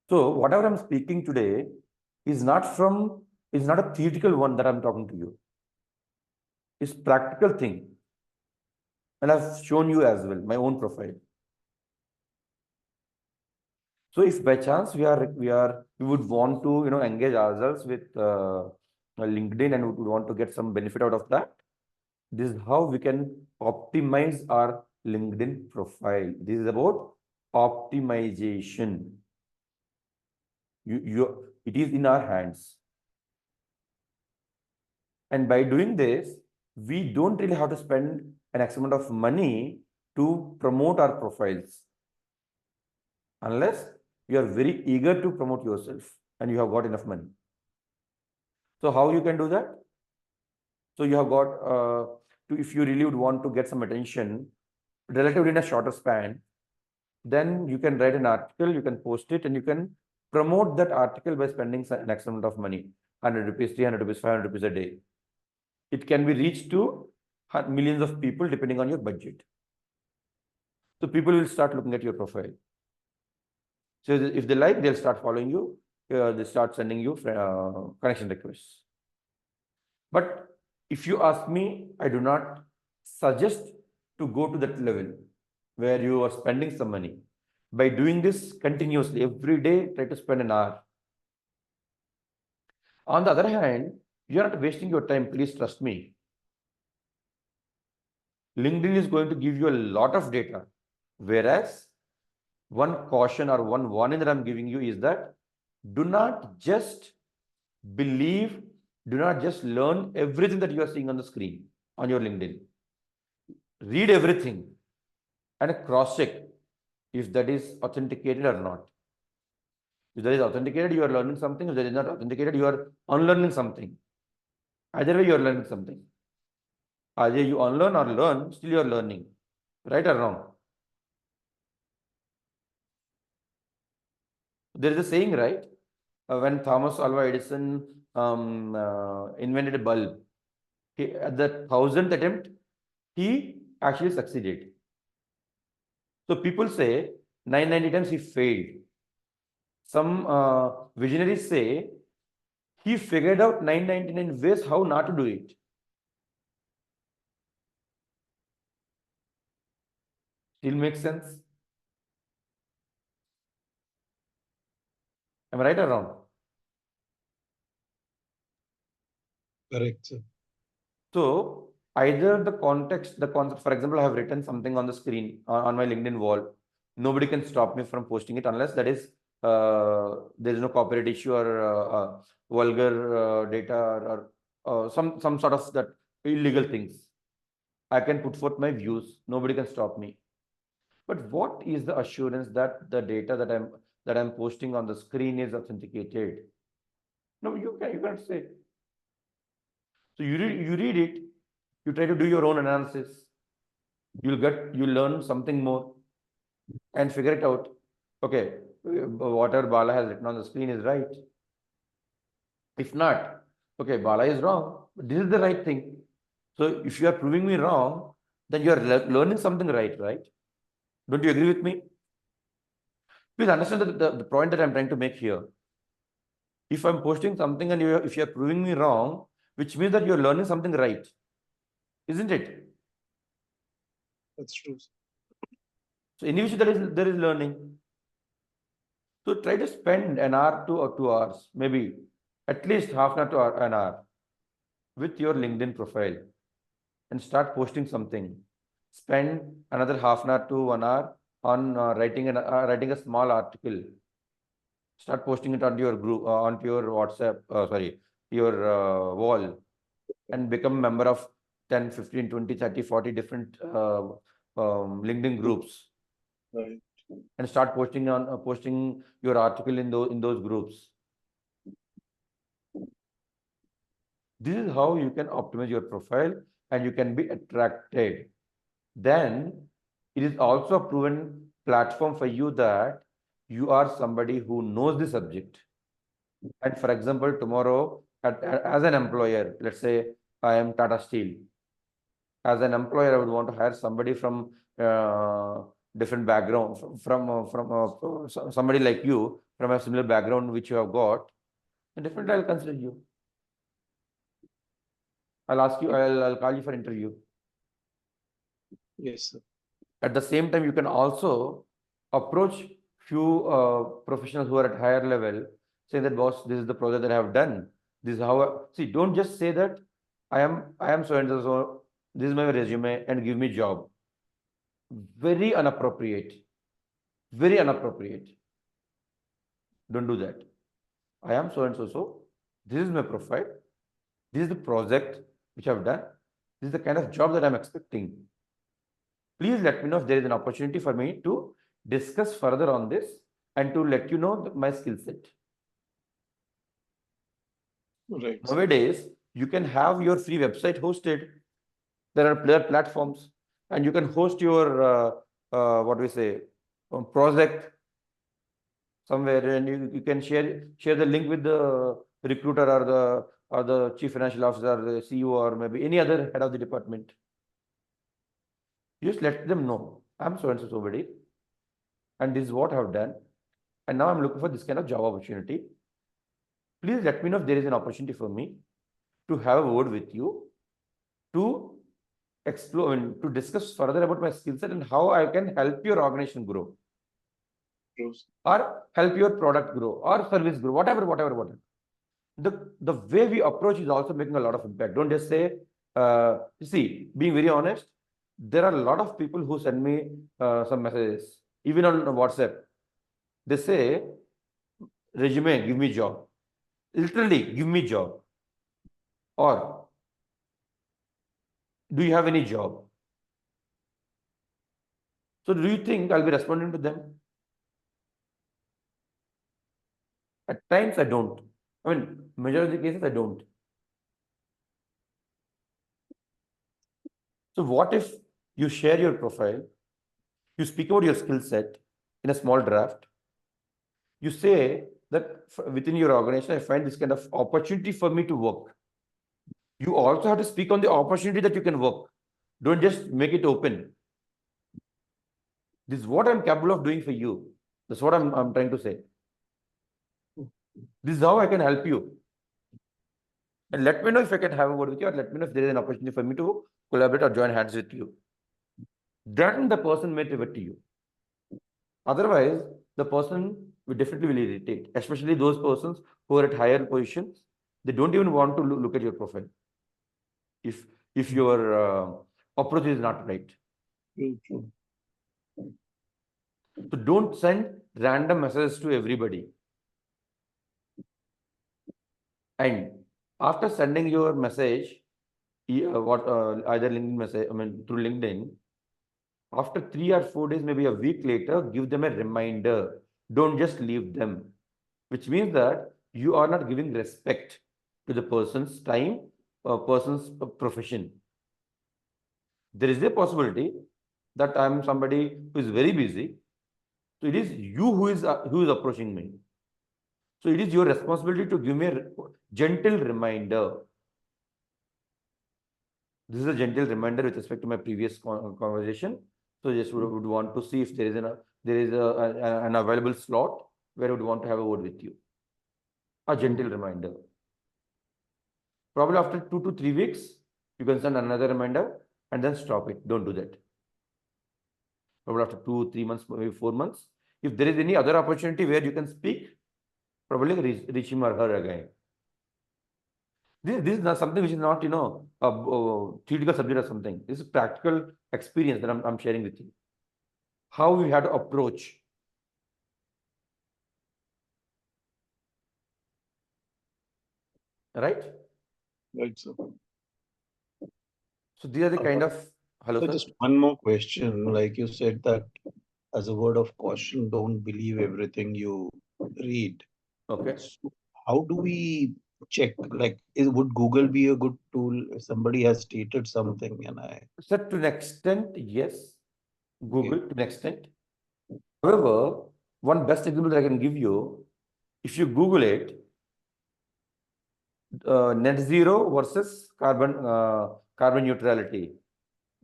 So whatever I'm speaking today is not a theoretical one that I'm talking to you. It's practical thing. And I've shown you as well, my own profile. So if by chance we would want to engage ourselves with LinkedIn and would want to get some benefit out of that, this is how we can optimize our LinkedIn profile. This is about optimization. It is in our hands. And by doing this, we don't really have to spend an X amount of money to promote our profiles. Unless you are very eager to promote yourself and you have got enough money. So how you can do that? So you have got if you really would want to get some attention relatively in a shorter span, then you can write an article, you can post it, and you can promote that article by spending an X amount of money, 100 rupees, 300 rupees, 500 rupees a day. It can be reached to millions of people depending on your budget. So people will start looking at your profile. So if they like, they'll start following you. They start sending you connection requests. But if you ask me, I do not suggest to go to that level where you are spending some money. By doing this continuously, every day, try to spend an hour. On the other hand, you are not wasting your time, please trust me. LinkedIn is going to give you a lot of data. Whereas, one caution or one warning that I'm giving you is that do not just believe, do not just learn everything that you are seeing on the screen on your LinkedIn. Read everything and cross-check if that is authenticated or not. If that is authenticated, you are learning something. If that is not authenticated, you are unlearning something. Either way, you are learning something. Either you unlearn or learn, still you are learning. Right or wrong? There is a saying, right? When Thomas Alva Edison invented a bulb, at the 1,000th attempt, he actually succeeded. So people say 990 times he failed. Some visionaries say he figured out 999 ways how not to do it. Still makes sense? Am I right or wrong? Correct, sir. So either the context, the concept, for example, I have written something on the screen on my LinkedIn wall. Nobody can stop me from posting it unless that is there is no copyright issue or vulgar data or some sort of that illegal things. I can put forth my views. Nobody can stop me. But what is the assurance that the data that I'm posting on the screen is authenticated? No, you can't say. So you read it, you try to do your own analysis. You'll learn something more and figure it out. Okay, whatever Bala has written on the screen is right. If not, okay, Bala is wrong, but this is the right thing. So if you are proving me wrong, then you are learning something right? Don't you agree with me? Please understand the point that I'm trying to make here. If I'm posting something and if you're proving me wrong, which means that you're learning something right, isn't it? That's true. So in which there is learning. So try to spend an hour or 2 hours, maybe at least half an hour to an hour with your LinkedIn profile and start posting something. Spend another half an hour to 1 hour on writing a small article. Start posting it onto your group, onto your WhatsApp, your wall, and become a member of 10, 15, 20, 30, 40 different LinkedIn groups. Right. And start posting your article in those groups. This is how you can optimize your profile and you can be attracted. Then it is also a proven platform for you that you are somebody who knows the subject. And for example, tomorrow, as an employer, let's say I am Tata Steel. As an employer, I would want to hire somebody from different background, from somebody like you, from a similar background which you have got, and definitely I'll consider you. I'll ask you, I'll call you for interview. Yes, sir. At the same time, you can also approach few professionals who are at higher level, saying that, boss, this is the project that I have done. This is how see, don't just say that I am so and so, this is my resume and give me job. Very inappropriate. Very inappropriate. Don't do that. I am so and so, so this is my profile. This is the project which I've done. This is the kind of job that I'm expecting. Please let me know if there is an opportunity for me to discuss further on this and to let you know my skill set. Right. Nowadays, you can have your free website hosted. There are platforms, and you can host your what we say project somewhere, and you can share the link with the recruiter or the chief financial officer, or the CEO, or maybe any other head of the department. You just let them know I'm so and so somebody, and this is what I've done, and now I'm looking for this kind of job opportunity. Please let me know if there is an opportunity for me to have a word with you, to explore and to discuss further about my skill set and how I can help your organization grow. True. Or help your product grow or service grow, whatever. The way we approach is also making a lot of impact. Don't just say, see, being very honest, there are a lot of people who send me some messages, even on WhatsApp. They say, resume, give me job. Literally, give me job. Or, do you have any job? So do you think I'll be responding to them? At times I don't. I mean, majority of the cases I don't. So what if you share your profile, you speak about your skill set in a small draft, you say that within your organization, I find this kind of opportunity for me to work. You also have to speak on the opportunity that you can work. Don't just make it open. This is what I'm capable of doing for you. That's what I'm trying to say. This is how I can help you. And let me know if I can have a word with you, or let me know if there is an opportunity for me to collaborate or join hands with you. Then the person may pivot to you. Otherwise, the person will definitely will irritate, especially those persons who are at higher positions. They don't even want to look at your profile if your approach is not right. True, true. So don't send random messages to everybody. And after sending your message, either LinkedIn message, through LinkedIn, after 3 or 4 days, maybe a week later, give them a reminder. Don't just leave them, which means that you are not giving respect to the person's time, person's profession. There is a possibility that I'm somebody who is very busy. So it is you who is approaching me. So it is your responsibility to give me a gentle reminder. This is a gentle reminder with respect to my previous conversation. So just would want to see if there is an available slot where I would want to have a word with you. A gentle reminder. Probably after 2 to 3 weeks, you can send another reminder and then stop it. Don't do that. Probably after 2, 3 months, maybe 4 months. If there is any other opportunity where you can speak, probably reach him or her again. This is not something which is not, a theoretical subject or something. This is practical experience that I'm sharing with you. How we had to approach. Right? Right, sir. So these are the kind of, hello, So sir. just one more question. Like you said that as a word of caution, don't believe everything you read. Okay. So how do we check? Like, would Google be a good tool if somebody has stated something and I? So to an extent, yes. Google Okay. to an extent. However, one best example that I can give you, if you Google it, net zero versus carbon neutrality.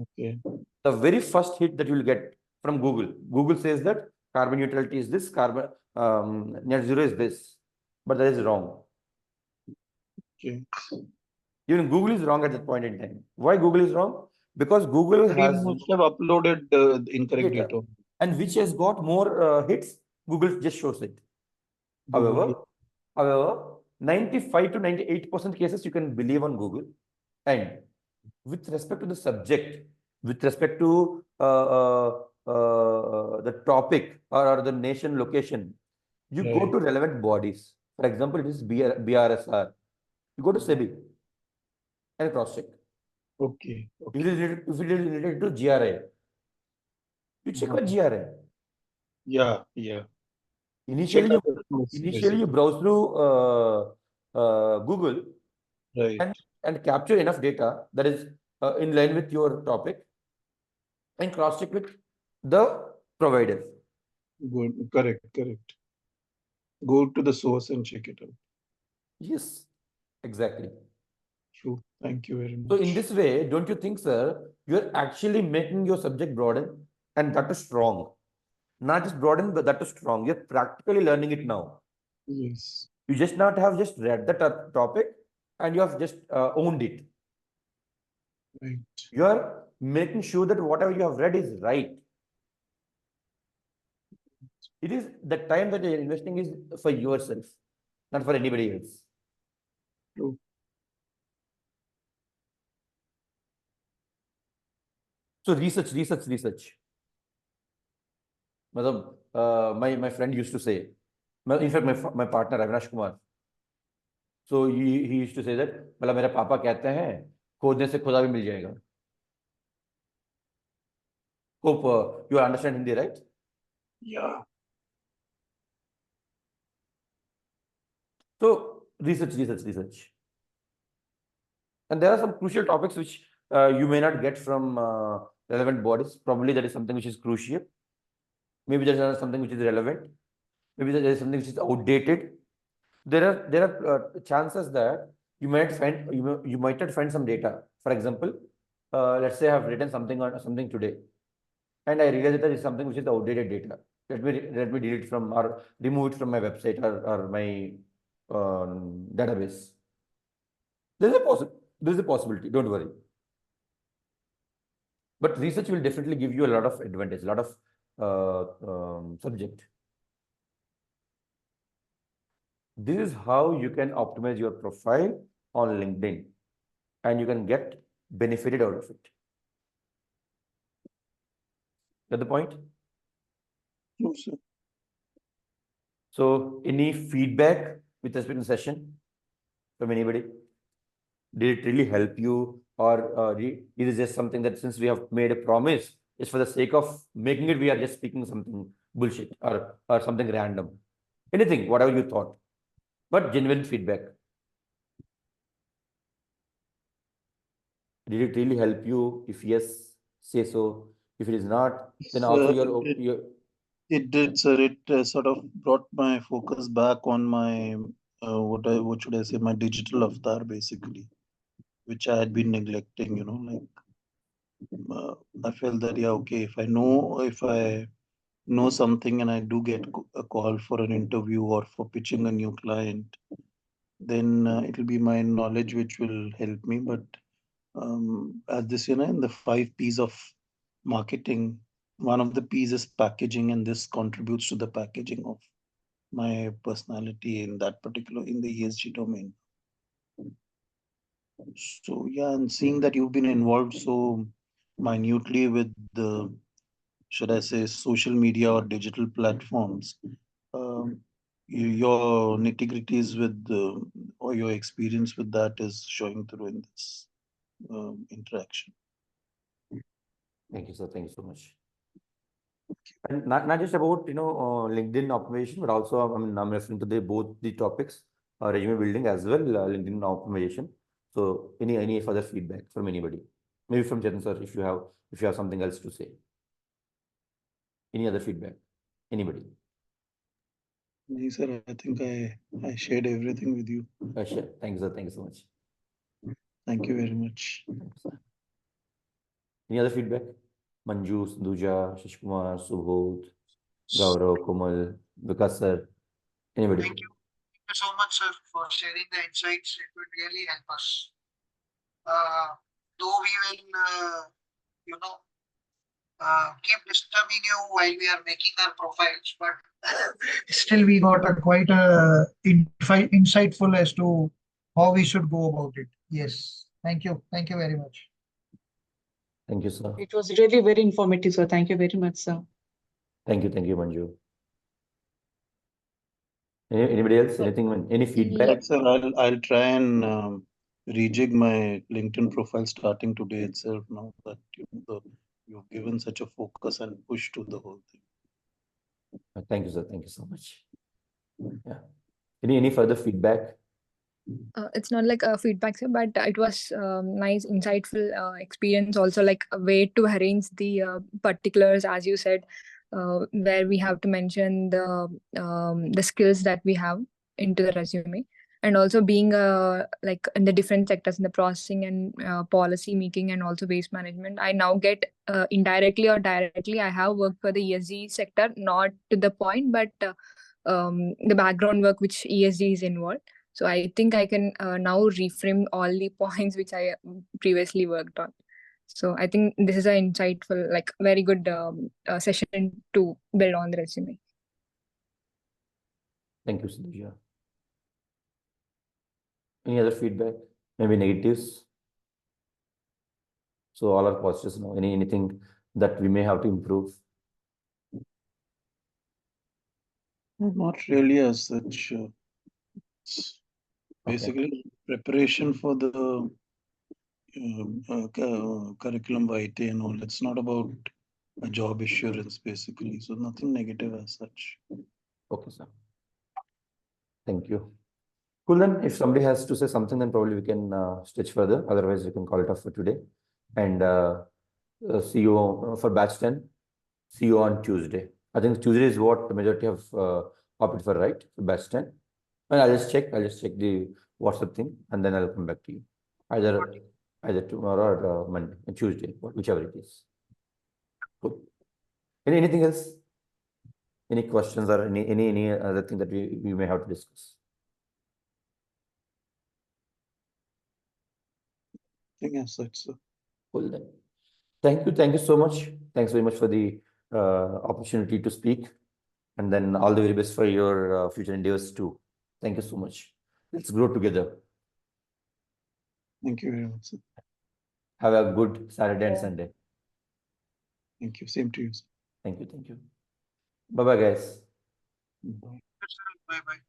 Okay. The very first hit that you will get from Google. Google says that carbon neutrality is this, net zero is this, but that is wrong. Okay. Even Google is wrong at that point in time. Why Google is wrong? Because Google Somebody has must have uploaded incorrect data, data. and which has got more hits. Google just shows it. Google. However, 95 to 98% cases you can believe on Google. And with respect to the subject, with respect to the topic or the nation location, you go Right. to relevant bodies. For example, it is BRSR. You go to SEBI and cross check. Okay. If Okay. it is related to GRI, you check on GRI. Yeah. Yeah. Initially, Check other source, you basically. browse through Google Right. and capture enough data that is in line with your topic and cross check with the provider. Good. Correct. Correct. Go to the source and check it out. Yes, exactly. True. Thank you very So in much. this way, don't you think, sir, you're actually making your subject broaden, and that is strong. Not just broaden, but that is strong. You're practically learning it now. Yes. You just not have just read the topic and you have just owned it. Right. You are making sure that whatever you have read is right. It is the time that you're investing is for yourself, not for anybody else. True. So research. My friend used to say, in fact, my partner, Avinash Kumar. So he used to say that, मतलब मेरे पापा कहते हैं, खोदने से खुदा भी मिल जाएगा. Hope you understand Hindi, right? Yeah. So research. And there are some crucial topics which you may not get from relevant bodies. Probably that is something which is crucial. Maybe there is something which is relevant. Maybe there is something which is outdated. There are chances that you might not find some data. For example, let's say I have written something on something today, and I realize that there is something which is outdated data. Let me delete it from or remove it from my website or my database. There is a possibility. Don't worry. But research will definitely give you a lot of advantage, a lot of subject. This is how you can optimize your profile on LinkedIn and you can get benefited out of it. Get the point? No, sir. So any feedback with respect to the session from anybody? Did it really help you, or is it just something that since we have made a promise, it's for the sake of making it, we are just speaking something bullshit or something random? Anything, whatever you thought, but genuine feedback. Did it really help you? If yes, say so. If it is not, then also your It did, sir. It sort of brought my focus back on my what should I say, my digital avatar basically, which I had been neglecting. I felt that yeah, okay, if I know something and I do get a call for an interview or for pitching a new client, then it will be my knowledge which will help me. But as this, in the 5 P's of marketing, one of the P's is packaging, and this contributes to the packaging of my personality in the ESG domain. So yeah, and seeing that you've been involved so minutely with the, should I say, social media or digital platforms, your nitty-gritties with or your experience with that is showing through in this interaction. Thank you, sir. Thank you so much. And not just about LinkedIn optimization, but also I'm referring to both the topics, resume building as well, LinkedIn optimization. So any further feedback from anybody? Maybe from Chetan sir, if you have something else to say. Any other feedback? Anybody? No, sir, I think I shared everything with you. Sure. Thank you, sir. Thank you so much. Thank you very much. Thanks, sir. Any other feedback? Manju, Sindhuja, Shishkumar, Subodh, Gaurav, Komal, Vikas sir. Anybody? Thank you. Thank you so much, sir, for sharing the insights. It would really help us. Though we will, keep disturbing you while we are making our profiles, but still we got a quite insightful as to how we should go about it. Yes. Thank you. Thank you very much. Thank you, sir. It was really very informative, sir. Thank you very much, sir. Thank you, Manju. Anybody else? Anything? Any feedback? Right, sir, I'll try and rejig my LinkedIn profile starting today itself. Now that you've given such a focus and push to the whole thing. Thank you, sir. Thank you so much. Yeah. Any further feedback? It's not like a feedback, sir, but it was nice, insightful experience. Also, like a way to arrange the particulars, as you said, where we have to mention the skills that we have into the resume, and also being like in the different sectors in the processing and policy making and also waste management. I now get indirectly or directly. I have worked for the ESG sector, not to the point, but the background work which ESG is involved. So I think I can now reframe all the points which I previously worked on. So I think this is an insightful, like very good session to build on the resume. Thank you, Sindhuja. Any other feedback? Maybe negatives? So all are positives now. Anything that we may have to improve? Not really as such. It's basically preparation for the curriculum vitae and all. It's not about a job assurance, basically. So nothing negative as such. Okay, sir. Thank you. Cool, then if somebody has to say something, then probably we can stitch further. Otherwise, we can call it off for today. And see you for batch 10. See you on Tuesday. I think Tuesday is what the majority have opted for, right? For batch 10. And I'll just check the WhatsApp thing, and then I'll come back to you. Either tomorrow or Monday, Tuesday, whichever it is. Cool. Anything else? Any questions or any other thing that we may have to discuss? I think as such, sir. Cool, then. Thank you so much. Thanks very much for the opportunity to speak, and then all the very best for your future endeavors too. Thank you so much. Let's grow together. Thank you very much, sir. Have a good Saturday and Sunday. Thank you. Same to you, sir. Thank you. Thank you. Bye-bye, guys. Bye. Bye bye.